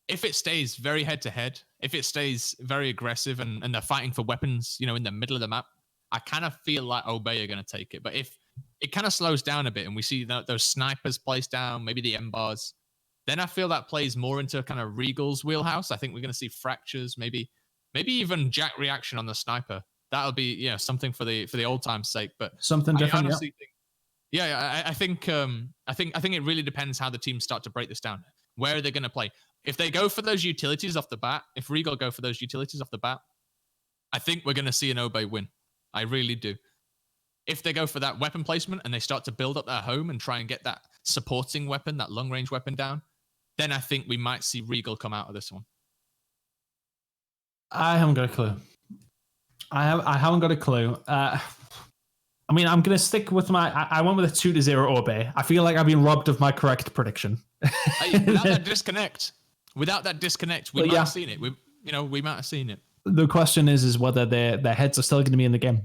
if it stays very head-to-head, if it stays very aggressive and they're fighting for weapons, in the middle of the map, I kind of feel like Obey are going to take it. But if it kind of slows down a bit and we see those snipers placed down, maybe the M bars, then I feel that plays more into kind of Regal's wheelhouse. I think we're going to see fractures, maybe even Jack reaction on the sniper. That'll be something for the old time's sake. But something different. I honestly think, I think it really depends how the teams start to break this down. Where are they going to play? If they go for those utilities off the bat, if Regal go for those utilities off the bat, I think we're going to see an Obey win. I really do. If they go for that weapon placement and they start to build up their home and try and get that supporting weapon, that long-range weapon down, then I think we might see Regal come out of this one. I haven't got a clue. I haven't got a clue. I mean, I'm going to stick with I went with a 2-0 Obey. I feel like I've been robbed of my correct prediction. Without that disconnect, we might have seen it. We might have seen it. The question is whether their heads are still going to be in the game.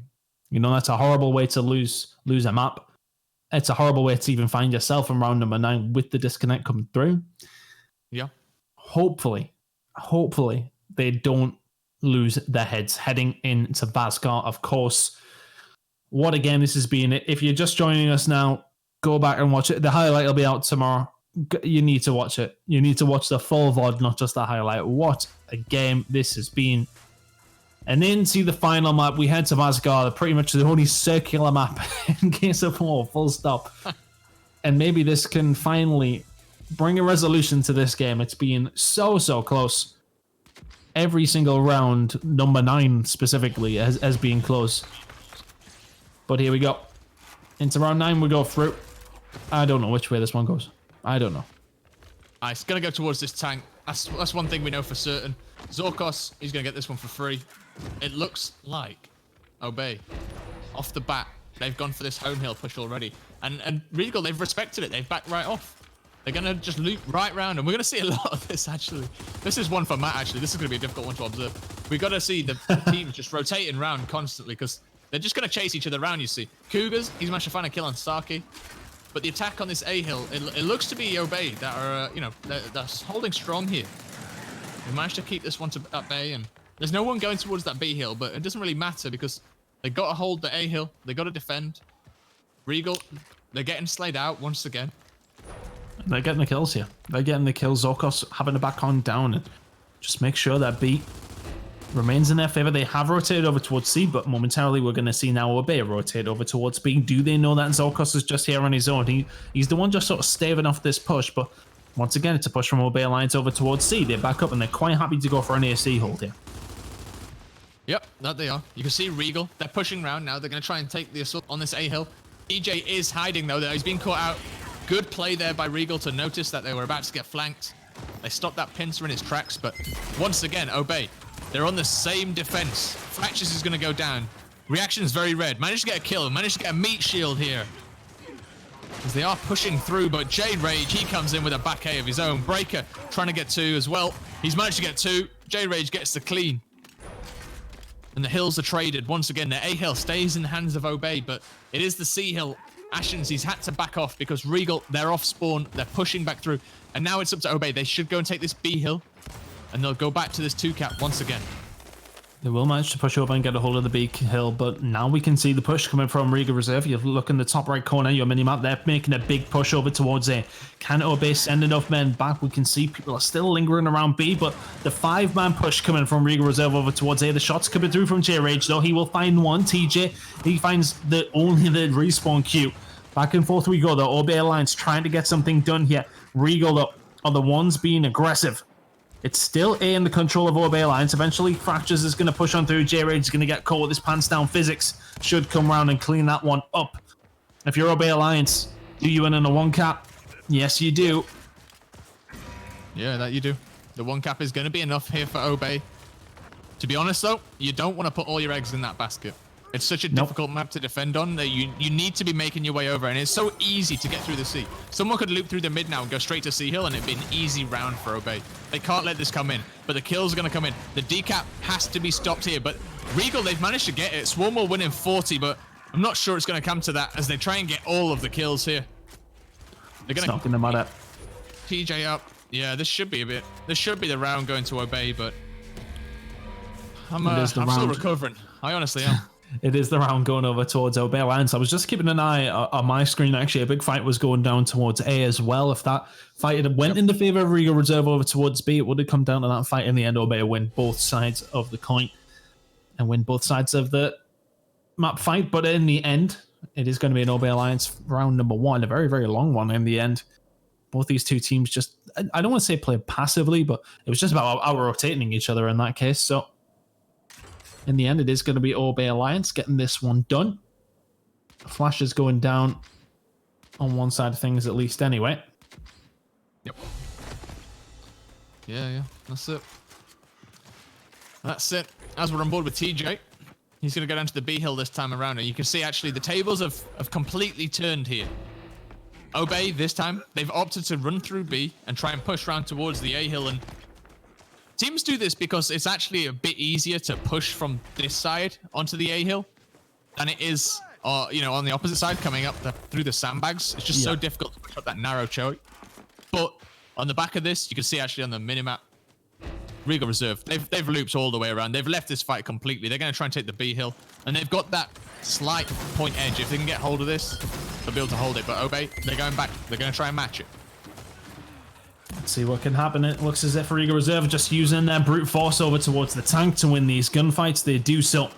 That's a horrible way to lose a map. It's a horrible way to even find yourself in round number 9 with the disconnect coming through. Yeah. Hopefully they don't lose their heads heading into Vazgar. Of course, what a game this has been. If you're just joining us now, go back and watch it. The highlight will be out tomorrow. You need to watch it. You need to watch the full VOD, not just the highlight. What a game this has been. And into the final map, we head to Vazgar, pretty much the only circular map in Gears of War, full stop. And maybe this can finally bring a resolution to this game. It's been so close. Every single round, number 9 specifically, has been close. But here we go. Into round 9 we go through. I don't know which way this one goes. I don't know. It's going to go towards this tank. That's one thing we know for certain. Zorkos, he's going to get this one for free. It looks like Obey, off the bat, they've gone for this home hill push already. And Regal, they've respected it. They've backed right off. They're going to just loop right round. And we're going to see a lot of this, actually. This is one for Matt, actually. This is going to be a difficult one to observe. We've got to see the teams just rotating round constantly because they're just going to chase each other around, you see. Cougars, he's managed to find a kill on Starkey. But the attack on this A hill, it looks to be Obey that are, that's holding strong here. We managed to keep this one at bay, and there's no one going towards that B hill, but it doesn't really matter because they got to hold the A hill. They got to defend. Regal, they're getting slayed out once again. They're getting the kills here. They're getting the kills. Zorkos having to back on down and just make sure that B remains in their favor. They have rotated over towards C, but momentarily we're going to see now Obey rotate over towards B. Do they know that Zorkos is just here on his own? He's the one just sort of staving off this push, but once again, it's a push from Obey Alliance over towards C. They back up and they're quite happy to go for an AC hold here. Yep, that they are. You can see Regal. They're pushing around now. They're going to try and take the assault on this A hill. EJ is hiding, though. He's being caught out. Good play there by Regal to notice that they were about to get flanked. They stopped that pincer in his tracks, but once again, Obey. They're on the same defense. Fractures is going to go down. Reaction is very red. Managed to get a kill. Managed to get a meat shield here. As they are pushing through, but Jade Rage, he comes in with a back A of his own. Breaker trying to get 2 as well. He's managed to get 2. Jade Rage gets the clean. And the hills are traded. Once again, the A hill stays in the hands of Obey, but it is the C hill Ashens, he's had to back off because Regal, they're off spawn, they're pushing back through. And now it's up to Obey. They should go and take this B hill. And they'll go back to this 2-cap once again. They will manage to push over and get a hold of the big hill, but now we can see the push coming from Regal Reserve. You look in the top right corner, your mini-map, they're making a big push over towards A. Can Obey send enough men back? We can see people are still lingering around B, but the 5-man push coming from Regal Reserve over towards A. The shots coming through from J-Rage, though. He will find one. TJ, he finds only the respawn queue. Back and forth we go, though. Obey Alliance trying to get something done here. Regal, though, are the ones being aggressive. It's still A in the control of Obey Alliance. Eventually, Fractures is going to push on through. J-Rage is going to get caught with his pants down. Physics should come around and clean that one up. If you're Obey Alliance, do you win in a 1-cap? Yes, you do. Yeah, that you do. The 1-cap is going to be enough here for Obey. To be honest, though, you don't want to put all your eggs in that basket. It's such a difficult map to defend on that you need to be making your way over, and it's so easy to get through the C. Someone could loop through the mid now and go straight to C Hill, and it'd be an easy round for Obey. They can't let this come in, but the kills are going to come in. The decap has to be stopped here, but Regal, they've managed to get it. Swarm will win in 40, but I'm not sure it's going to come to that as they try and get all of the kills here. They're going to knocking them out. TJ up. Yeah, this should be the round going to Obey, but I'm still recovering. I honestly am. It is the round going over towards Obey Alliance. I was just keeping an eye on my screen. Actually, a big fight was going down towards A as well. If that fight had went in the favor of Regal Reserve over towards B, it would have come down to that fight in the end. Obey win both sides of the coin and win both sides of the map fight. But in the end, it is going to be an Obey Alliance round number 1, a very, very long one in the end. Both these two teams just, I don't want to say played passively, but it was just about out-rotating each other in that case. So in the end, it is going to be Obey Alliance getting this one done. Flash is going down on one side of things at least anyway. Yep. Yeah, that's it. That's it. As we're on board with TJ, he's going to go down to the B hill this time around, and you can see actually the tables have completely turned here. Obey, this time, they've opted to run through B and try and push around towards the A hill, and teams do this because it's actually a bit easier to push from this side onto the A hill than it is, on the opposite side coming up through the sandbags. It's just so difficult to push up that narrow choke. But on the back of this, you can see actually on the minimap, Regal Reserve, they've looped all the way around. They've left this fight completely. They're going to try and take the B hill, and they've got that slight point edge. If they can get hold of this, they'll be able to hold it. But Obey, they're going back. They're going to try and match it. Let's see what can happen. It looks as if Regal Reserve are just using their brute force over towards the tank to win these gunfights. They do so.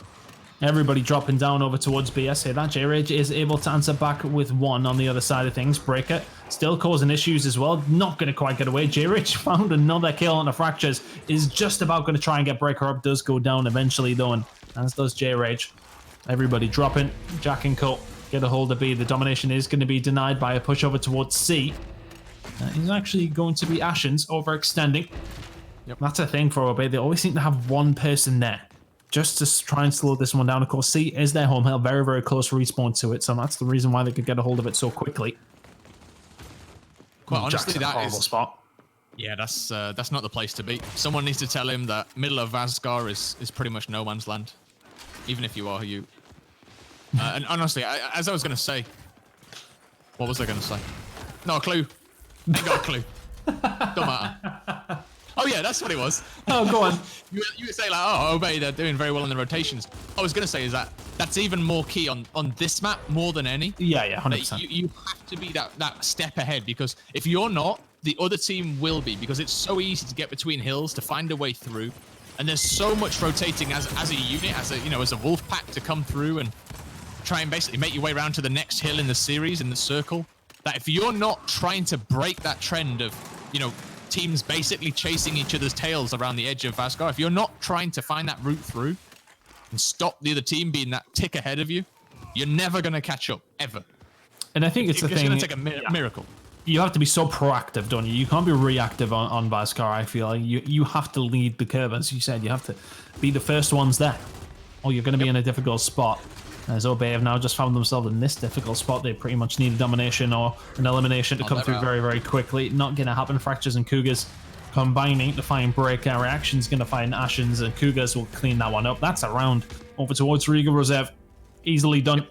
Everybody dropping down over towards BS here. That J-Rage is able to answer back with one on the other side of things. Breaker still causing issues as well. Not going to quite get away. J-Rage found another kill on the Fractures. Is just about going to try and get Breaker up. Does go down eventually though, and as does J-Rage. Everybody dropping. Jack and Cole get a hold of B. The domination is going to be denied by a push over towards C. He's actually going to be Ashens overextending. Yep. That's a thing for Obey. They always seem to have one person there just to try and slow this one down. Of course, C is their home hill, very, very close respawn to it, so that's the reason why they could get a hold of it so quickly. Quite honestly, that horrible is spot. Yeah, that's not the place to be. Someone needs to tell him that middle of Vasgar is pretty much no man's land, even if you are you. And honestly, as I was going to say, what was I going to say? No clue. Ain't got a clue. Don't matter. Oh yeah, that's what it was. Oh, go on. you were saying like, oh, Obey, they're doing very well in the rotations. I was gonna say is that's even more key on this map more than any. Yeah, 100%. You have to be that step ahead, because if you're not, the other team will be, because it's so easy to get between hills, to find a way through, and there's so much rotating as a unit, as a wolf pack to come through and try and basically make your way around to the next hill in the series, in the circle. That if you're not trying to break that trend of, teams basically chasing each other's tails around the edge of Vasgar, if you're not trying to find that route through and stop the other team being that tick ahead of you, you're never going to catch up, ever. And I think it's the thing. It's going to take a miracle. You have to be so proactive, don't you? You can't be reactive on Vasgar, I feel like. You have to lead the curve, as you said. You have to be the first ones there, or you're going to be in a difficult spot. As Obey have now just found themselves in this difficult spot. They pretty much need a domination or an elimination to come through very, very quickly. Not going to happen. Fractures and Cougars combining to find Breaker. Reaction's going to find Ashens, and Cougars will clean that one up. That's a round over towards Regal Reserve. Easily done.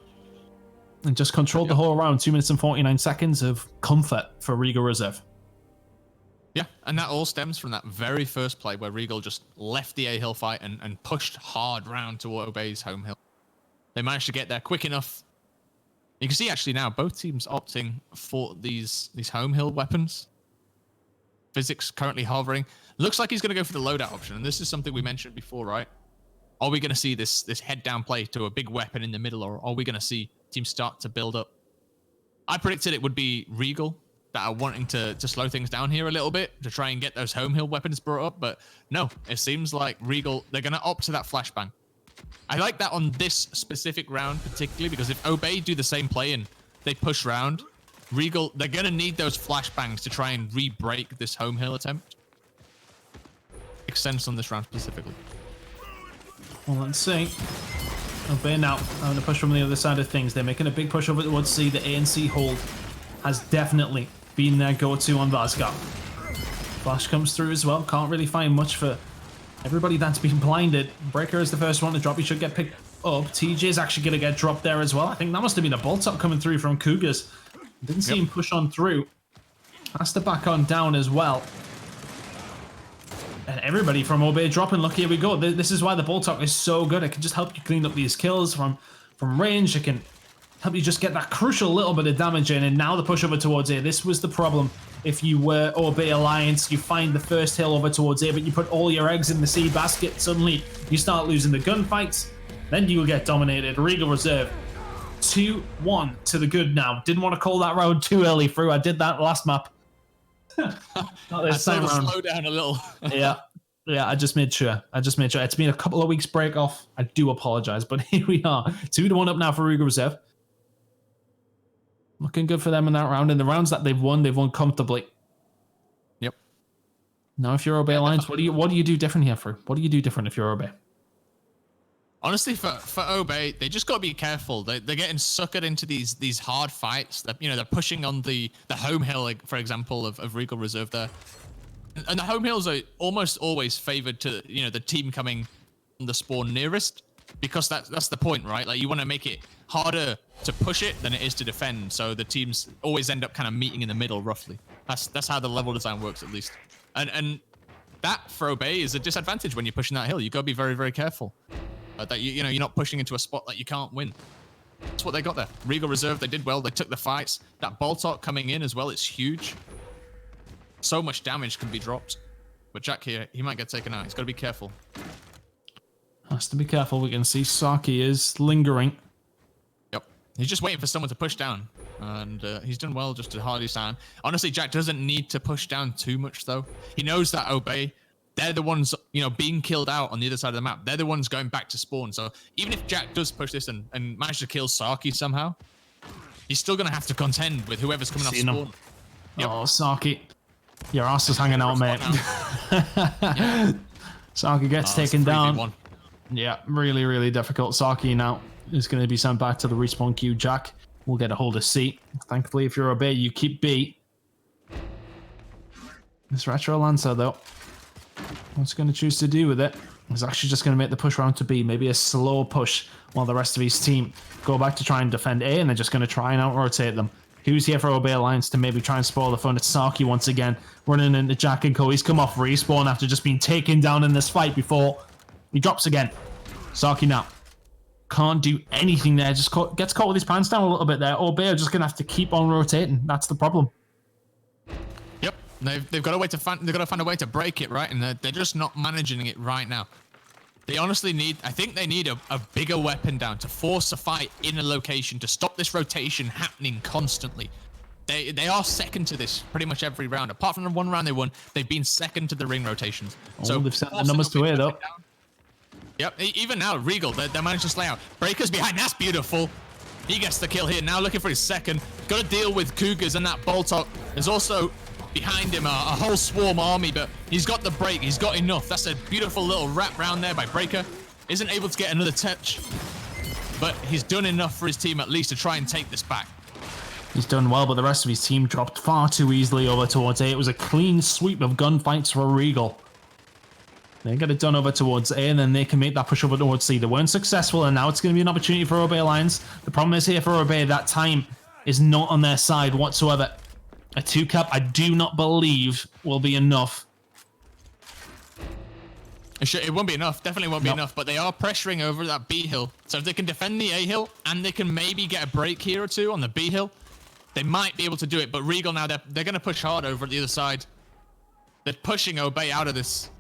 and just controlled the whole round. 2 minutes and 49 seconds of comfort for Regal Reserve. Yeah, and that all stems from that very first play where Regal just left the A-hill fight and pushed hard round to Obey's home hill. They managed to get there quick enough. You can see actually now both teams opting for these home hill weapons. Physics currently hovering. Looks like he's going to go for the loadout option, and this is something we mentioned before, right? Are we going to see this head-down play to a big weapon in the middle, or are we going to see teams start to build up? I predicted it would be Regal that are wanting to slow things down here a little bit to try and get those home hill weapons brought up, but no, it seems like Regal, they're going to opt to that flashbang. I like that on this specific round particularly, because if Obey do the same play and they push round, Regal, they're going to need those flashbangs to try and re-break this home hill attempt. Makes sense on this round specifically. Well, let's see. Obey now having to push from the other side of things. They're making a big push over towards C. The ANC hold has definitely been their go-to on Vazgar. Flash comes through as well. Can't really find much for everybody that's been blinded. Breaker is the first one to drop. He should get picked up. TJ is actually going to get dropped there as well. I think that must have been a bolt up coming through from Cougars. Didn't see him push on through. Has to back on down as well. And everybody from Obey dropping. Look, here we go. This is why the bolt up is so good. It can just help you clean up these kills from range. It can help you just get that crucial little bit of damage in. And now the push over towards A. This was the problem. If you were Obey Alliance, you find the first hill over towards A, but you put all your eggs in the C basket. Suddenly, you start losing the gunfights. Then you will get dominated. Regal Reserve 2-1 to the good now. Didn't want to call that round too early through. I did that last map. Not this time round. Slow down a little. Yeah, I just made sure. It's been a couple of weeks break off. I do apologize, but here we are. 2-1 up now for Regal Reserve. Looking good for them in that round. In the rounds that they've won comfortably. Yep. Now, if you're Obey Alliance, what do you do different here, for? What do you do different if you're Obey? Honestly, for Obey, they just got to be careful. They're getting suckered into these hard fights. That they're pushing on the home hill, like, for example, of Regal Reserve there. And the home hills are almost always favored to the team coming from the spawn nearest, because that's the point, right? Like, you want to make it harder to push it than it is to defend. So the teams always end up kind of meeting in the middle, roughly. That's how the level design works, at least. And that for Obey is a disadvantage when you're pushing that hill. You got to be very, very careful. That you're not pushing into a spot that you can't win. That's what they got there. Regal Reserve, they did well. They took the fights. That Boltok coming in as well, it's huge. So much damage can be dropped. But Jack here, he might get taken out. He's got to be careful. Has to be careful. We can see Saki is lingering. Yep. He's just waiting for someone to push down. And he's done well just to hardly stand. Honestly, Jack doesn't need to push down too much, though. He knows that Obey, they're the ones, being killed out on the other side of the map. They're the ones going back to spawn. So even if Jack does push this and manage to kill Saki somehow, he's still going to have to contend with whoever's coming off spawn. Yep. Oh, Saki. Your ass is hanging out, mate. Saki gets taken down. Yeah, really, really difficult. Saki now is going to be sent back to the respawn queue. Jack will get a hold of C. Thankfully, if you're Obey, you keep B. This Retro Lancer, though, what's going to choose to do with it? He's actually just going to make the push round to B. Maybe a slow push while the rest of his team go back to try and defend A, and they're just going to try and out-rotate them. Who's here for Obey Alliance to maybe try and spoil the fun? It's Saki once again, running into Jack and Co. He's come off respawn after just being taken down in this fight before. He drops again. Saki now can't do anything there. Just gets caught with his pants down a little bit there. Obey are just going to have to keep on rotating. That's the problem. Yep. They've got to find a way to break it, right? And they're just not managing it right now. They honestly I think they need a bigger weapon down to force a fight in a location to stop this rotation happening constantly. They are second to this pretty much every round. Apart from the one round they won, they've been second to the ring rotations. So they've sent the numbers to it up. Yep, even now, Regal, they managed to slay out. Breaker's behind, that's beautiful. He gets the kill here, now looking for his second. Got to deal with Cougars and that Boltok. There's also behind him a whole swarm army, but he's got the break, he's got enough. That's a beautiful little wrap round there by Breaker. Isn't able to get another touch, but he's done enough for his team at least to try and take this back. He's done well, but the rest of his team dropped far too easily over towards A. It was a clean sweep of gunfights for Regal. They get it done over towards A, and then they can make that push over towards C. They weren't successful, and now it's going to be an opportunity for Obey Alliance. The problem is here for Obey, that time is not on their side whatsoever. A 2-cap, I do not believe, will be enough. It won't be enough. Definitely won't be enough. But they are pressuring over that B hill. So if they can defend the A hill, and they can maybe get a break here or two on the B hill, they might be able to do it. But Regal now, they're going to push hard over at the other side. They're pushing Obey out of this.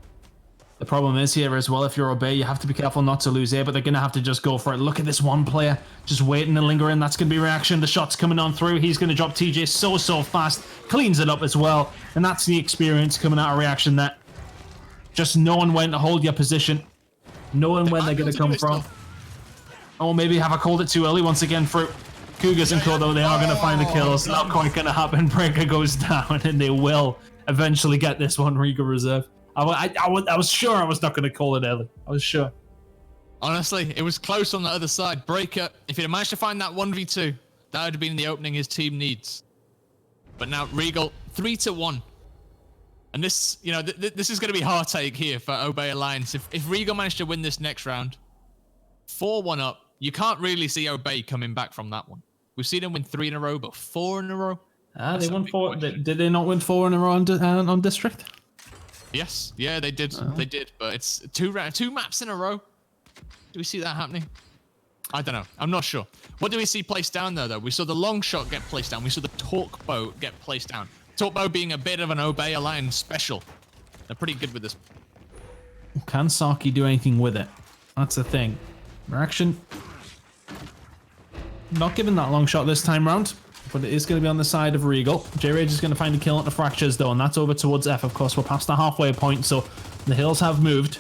The problem is here as well, if you're Obey, you have to be careful not to lose A, but they're going to have to just go for it. Look at this one player just waiting and lingering. That's going to be reaction. The shot's coming on through. He's going to drop TJ so fast. Cleans it up as well. And that's the experience coming out of reaction there. Just knowing when to hold your position. Knowing when they're going to come from. Oh, maybe have I called it too early once again for Cougars and Kodo. They are going to find the kills. Not quite going to happen. Breaker goes down and they will eventually get this one. Regal Reserve. I was sure I was not going to call it early. I was sure. Honestly, it was close on the other side. Breaker, if he'd managed to find that 1v2, that would have been the opening his team needs. But now Regal, 3-1. And this, you know, this is going to be heartache here for Obey Alliance. If Regal managed to win this next round, 4-1 up, you can't really see Obey coming back from that one. We've seen them win 3 in a row, but 4 in a row? They won 4. Did they not win 4 in a row on District? Yes, yeah, they did. Oh. They did, but it's two maps in a row. Do we see that happening? I don't know. I'm not sure. What do we see placed down there, though? We saw the long shot get placed down. We saw the torque bow get placed down. Torque bow being a bit of an Obey Alliance special. They're pretty good with this. Can Saki do anything with it? That's the thing. Reaction. Not giving that long shot this time round. But it is going to be on the side of Regal. J-Rage is going to find a kill at the Fractures, though, and that's over towards F. Of course, we're past the halfway point, so the hills have moved.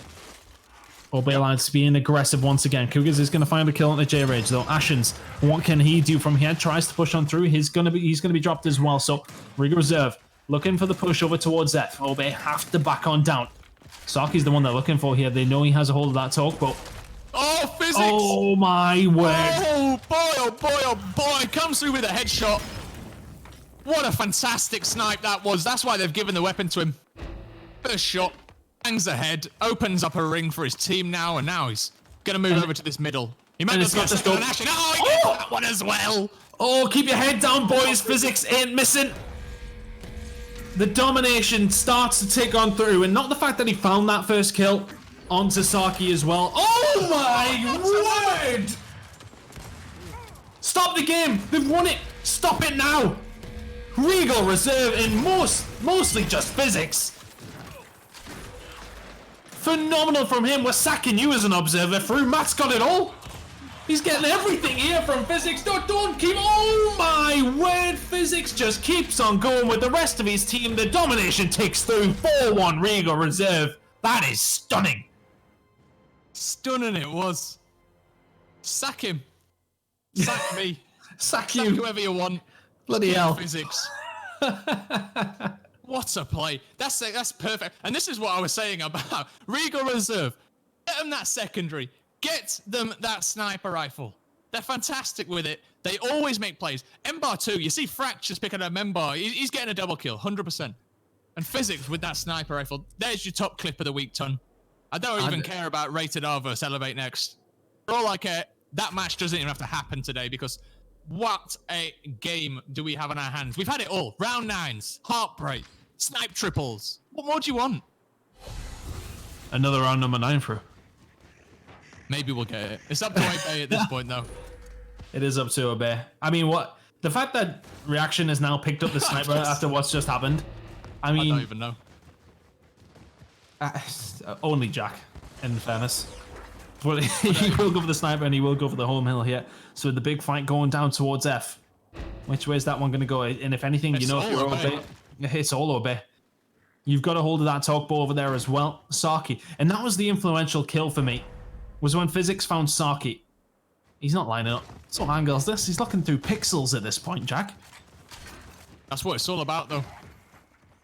Obey Alliance being aggressive once again. Cougars is going to find a kill on the J-Rage, though. Ashens, what can he do from here? Tries to push on through. He's going to be dropped as well, so Regal Reserve looking for the push over towards F. Obey have to back on down. Saki's the one they're looking for here. They know he has a hold of that torque, but... Oh, physics! Oh, my word. Oh, boy, oh, boy, oh, boy. Comes through with a headshot. What a fantastic snipe that was. That's why they've given the weapon to him. First shot. Bangs ahead. Opens up a ring for his team now, and now he's going to move over to this middle. He might just get a second on Ashen. Oh, he gets that one as well. Oh, keep your head down, boys. Physics ain't missing. The domination starts to tick on through, and not the fact that he found that first kill onto Saki as well. Oh my word! Stop the game! They've won it! Stop it now! Regal Reserve in mostly just physics. Phenomenal from him. We're sacking you as an observer through. Matt's got it all. He's getting everything here from physics. Don't keep... Oh my word! Physics just keeps on going with the rest of his team. The domination takes through. 4-1 Regal Reserve. That is stunning. Stunning it was. Sack him. Sack me. Sack you. Sack whoever you want. Bloody hell. Physics. What a play. That's perfect. And this is what I was saying about Regal Reserve. Get them that secondary. Get them that sniper rifle. They're fantastic with it. They always make plays. M-Bar 2, you see Fractures picking up M-Bar. He's getting a double kill, 100%. And Physics with that sniper rifle. There's your top clip of the week, Ton. I don't even care about Rated R versus Elevate Next. For all I care, that match doesn't even have to happen today because what a game do we have on our hands. We've had it all. Round 9s, Heartbreak, Snipe Triples. What more do you want? Another round number 9 for... Maybe we'll get it. It's up to Obey at this point, though. It is up to Obey. I mean, what... The fact that Reaction has now picked up the sniper after what's just happened. I mean... I don't even know. Only Jack, in fairness. But he will go for the sniper and he will go for the home hill here. So the big fight going down towards F. Which way is that one going to go? And if anything, you know, if you're Obey, it's all Obey. You've got a hold of that talk bow over there as well, Saki. And that was the influential kill for me. Was when Physics found Saki. He's not lining up. So what angle is this? He's looking through pixels at this point, Jack. That's what it's all about, though.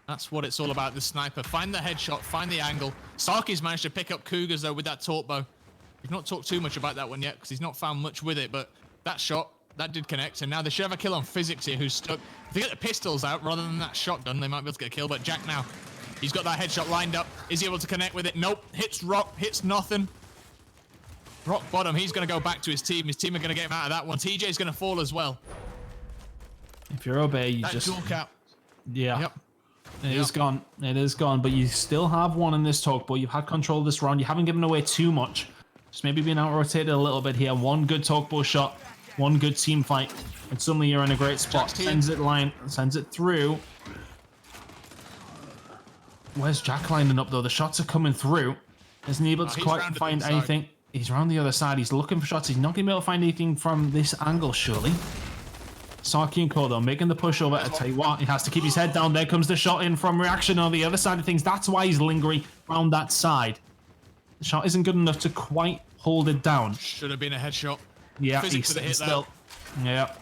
That's what it's all about, the sniper. Find the headshot, find the angle. Saki's managed to pick up Cougars, though, with that torque bow. We've not talked too much about that one yet, because he's not found much with it, but that shot, that did connect, and now they should have a kill on Physics here, who's stuck. If they get the pistols out, rather than that shotgun, they might be able to get a kill, but Jack now He's got that headshot lined up. Is he able to connect with it? Nope. Hits rock, hits nothing. Rock bottom. He's going to go back to his team. His team are going to get him out of that one. TJ's going to fall as well. If you're Obey, you That just... dual cap. Yeah. Yep. It is gone. It is gone. But you still have one in this talk, but you've had control of this round. You haven't given away too much. Just maybe being out-rotated a little bit here. One good talk bow shot. One good team fight. And suddenly you're in a great spot. Sends it through. Where's Jack lining up, though? The shots are coming through. Isn't he able to quite find anything? He's around the other side. He's looking for shots. He's not going to be able to find anything from this angle, surely. Saki and Kodo making the push over. I tell you what, he has to keep his head down. There comes the shot in from Reaction on the other side of things. That's why he's lingering around that side. The shot isn't good enough to quite hold it down. Should have been a headshot. Yeah, he's still. Yeah.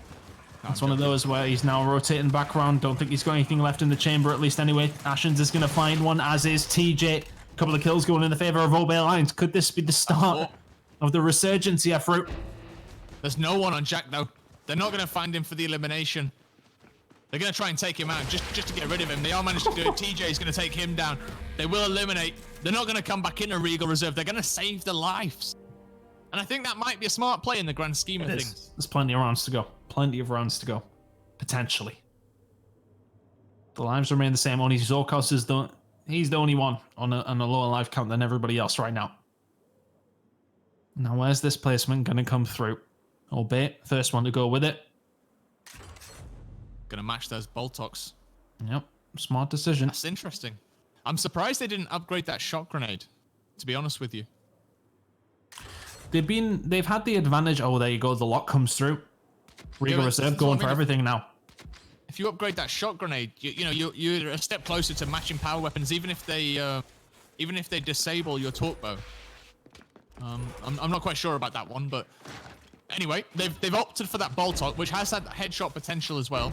It's one of those where he's now rotating back around. Don't think he's got anything left in the chamber, at least anyway. Ashens is going to find one, as is TJ. A couple of kills going in the favor of Obey Alliance. Could this be the start of the resurgence here, Fruit? There's no one on Jack, though. They're not going to find him for the elimination. They're going to try and take him out just to get rid of him. They all managed to do it. TJ's going to take him down. They will eliminate. They're not going to come back into Regal Reserve. They're going to save their lives. And I think that might be a smart play in the grand scheme of things. There's plenty of rounds to go. Plenty of rounds to go. Potentially. The lives remain the same. Only Zorkos is he's the only one on a lower life count than everybody else right now. Now, where's this placement going to come through? Obey, first one to go with it. Gonna match those Boltox. Yep, smart decision. That's interesting. I'm surprised they didn't upgrade that shot grenade, to be honest with you. They've had the advantage. Oh, there you go. The lock comes through. Regal Reserve going for everything now. If you upgrade that shot grenade, you're a step closer to matching power weapons, even if they disable your torque bow. I'm not quite sure about that one, but anyway, they've opted for that Boltox, which has that headshot potential as well.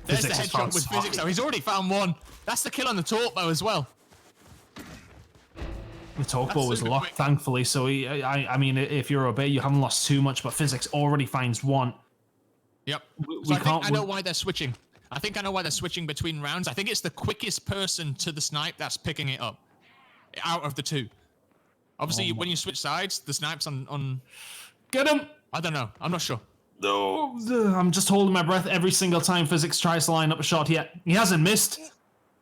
There's the headshot with Physics, though. He's already found one. That's the kill on the torque bow as well. The talk bow was locked, thankfully, so I mean, if you're Obey, you haven't lost too much, but Physics already finds one. Yep. So I know why they're switching. I think I know why they're switching between rounds. I think it's the quickest person to the snipe that's picking it up out of the two. Obviously, when you switch sides, the snipe's on... Get him! I don't know. I'm not sure. No, I'm just holding my breath every single time Physics tries to line up a shot here. He hasn't missed.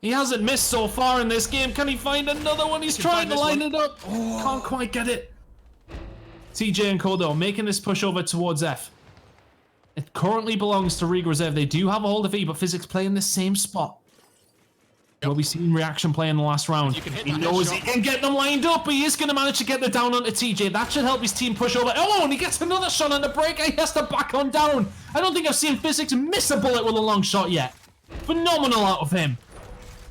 He hasn't missed so far in this game. Can he find another one? He's trying to line it up. Oh, can't quite get it. TJ and Kodo making this push over towards F. It currently belongs to Regal Reserve. They do have a hold of E, but Physics play in the same spot. Well, we've seen Reaction play in the last round. He knows he can get them lined up, but he is going to manage to get the down onto TJ. That should help his team push over. Oh, and he gets another shot on the break. He has to back on down. I don't think I've seen Physics miss a bullet with a long shot yet. Phenomenal out of him.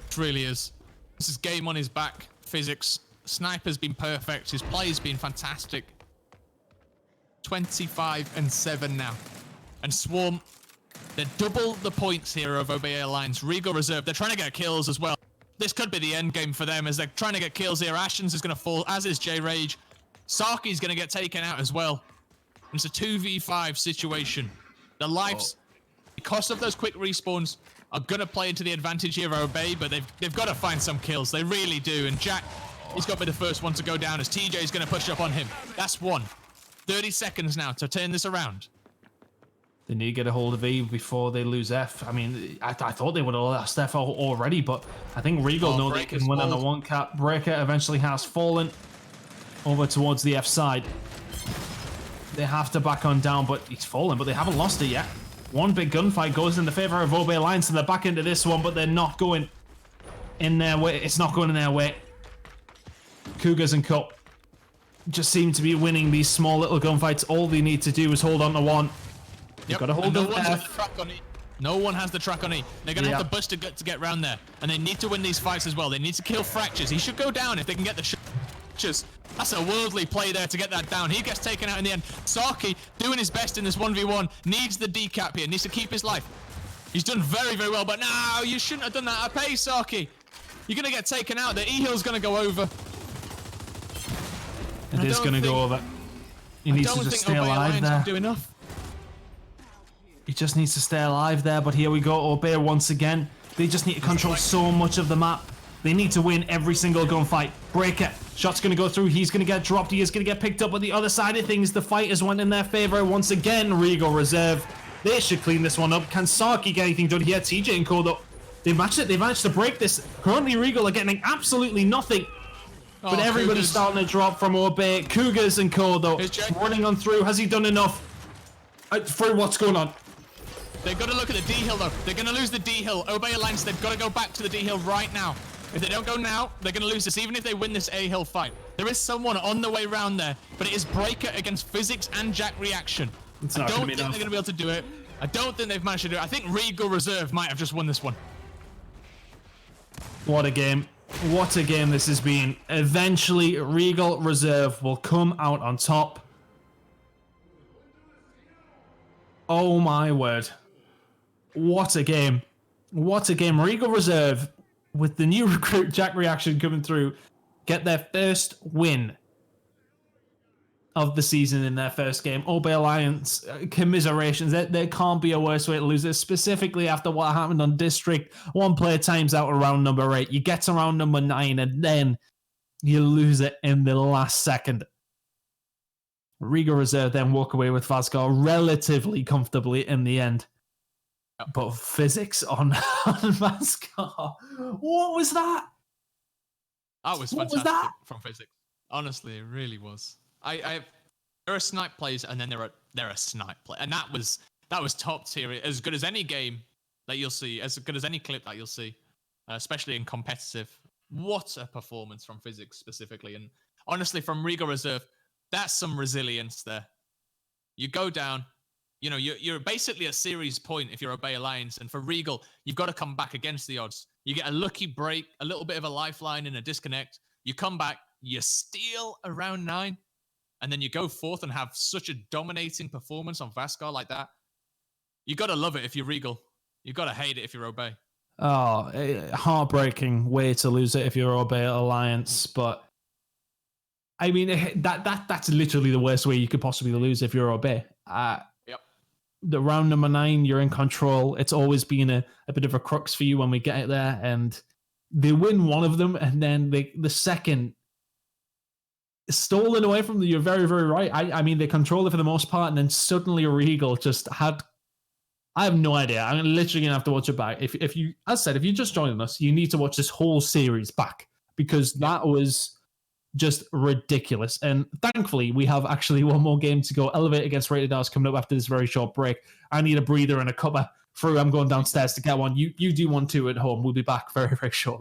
It really is. This is game on his back. Physics. Sniper's been perfect. His play's been fantastic. 25-7 now. And Swarm, they're double the points here of Obey Alliance. Regal Reserve, they're trying to get kills as well. This could be the end game for them as they're trying to get kills here. Ashens is going to fall, as is J-Rage. Saki's going to get taken out as well. It's a 2v5 situation. The lives, because of those quick respawns, are going to play into the advantage here of Obey, but they've got to find some kills. They really do. And Jack, he's got to be the first one to go down as TJ is going to push up on him. That's one. 30 seconds now to turn this around. They need to get a hold of E before they lose F. I mean, I thought they would have lost F already, but I think Regal know they can win on the one cap. Breaker eventually has fallen over towards the F side. They have to back on down, but he's fallen, but they haven't lost it yet. One big gunfight goes in the favor of Obey Alliance, and they're back into this one, but they're not going in their way. It's not going in their way. Cougars and Cup just seem to be winning these small little gunfights. All they need to do is hold on to one. You've got to hold on to F. No one has the track on E. They're going to have to bust a gut to get round there. And they need to win these fights as well. They need to kill Fractures. He should go down if they can get the Fractures. That's a worldly play there to get that down. He gets taken out in the end. Saki, doing his best in this 1v1, needs the decap here, needs to keep his life. He's done very, very well, but no, you shouldn't have done that. I pay Saki. You're going to get taken out. The E-heal's going to go over. It is going to go over. He needs to just stay alive there. Do enough. He just needs to stay alive there, but here we go. Obey once again. They just need to control so much of the map. They need to win every single gunfight. Breaker, shot's going to go through. He's going to get dropped. He is going to get picked up. On the other side of things, the fighters went in their favor. Once again, Regal Reserve. They should clean this one up. Can Saki get anything done here? TJ and Kodo, they matched it. They managed to break this. Currently, Regal are getting absolutely nothing. But everybody's starting to drop from Obey. Cougars and Kodo running on through. Has he done enough? Through what's going on? They've got to look at the D hill though. They're going to lose the D hill. Obey Alliance, they've got to go back to the D hill right now. If they don't go now, they're going to lose this, even if they win this A hill fight. There is someone on the way round there, but it is Breaker against Physics and Jack Reaction. I don't think they're going to be able to do it. I don't think they've managed to do it. I think Regal Reserve might have just won this one. What a game. What a game this has been. Eventually, Regal Reserve will come out on top. Oh my word. What a game. What a game. Regal Reserve, with the new recruit Jack Reaction coming through, get their first win of the season in their first game. Obey Alliance, commiserations. There can't be a worse way to lose it, specifically after what happened on District. One player times out around number 8. You get to round number 9, and then you lose it in the last second. Regal Reserve then walk away with Vasgar relatively comfortably in the end. But Physics on Vasgar. What was that? That was fantastic from Physics. Honestly, it really was. There are snipe plays, and then there are snipe play, and that was top tier, as good as any game that you'll see, as good as any clip that you'll see, especially in competitive. What a performance from Physics specifically, and honestly from Regal Reserve, that's some resilience there. You go down, you're basically a series point if you're Obey Alliance, and for Regal, you've got to come back against the odds. You get a lucky break, a little bit of a lifeline in a disconnect. You come back, you steal around 9. And then you go forth and have such a dominating performance on Vasgar like that. You got to love it if you're Regal. You got to hate it if you're Obey. Oh, heartbreaking way to lose it if you're Obey Alliance. But, I mean, that's literally the worst way you could possibly lose if you're Obey. Yep. The round number 9, you're in control. It's always been a bit of a crux for you when we get it there. And they win one of them, and then the second... stolen away from them. You're very, very right. I mean, they controlled it for the most part, and then suddenly Regal just had... I have no idea. I'm literally going to have to watch it back. If you, as I said, if you're just joining us, you need to watch this whole series back, because that was just ridiculous. And thankfully, we have actually one more game to go. Elevate against Rated R's coming up after this very short break. I need a breather and a cuppa. I'm going downstairs to get one. You do one too at home. We'll be back very, very shortly.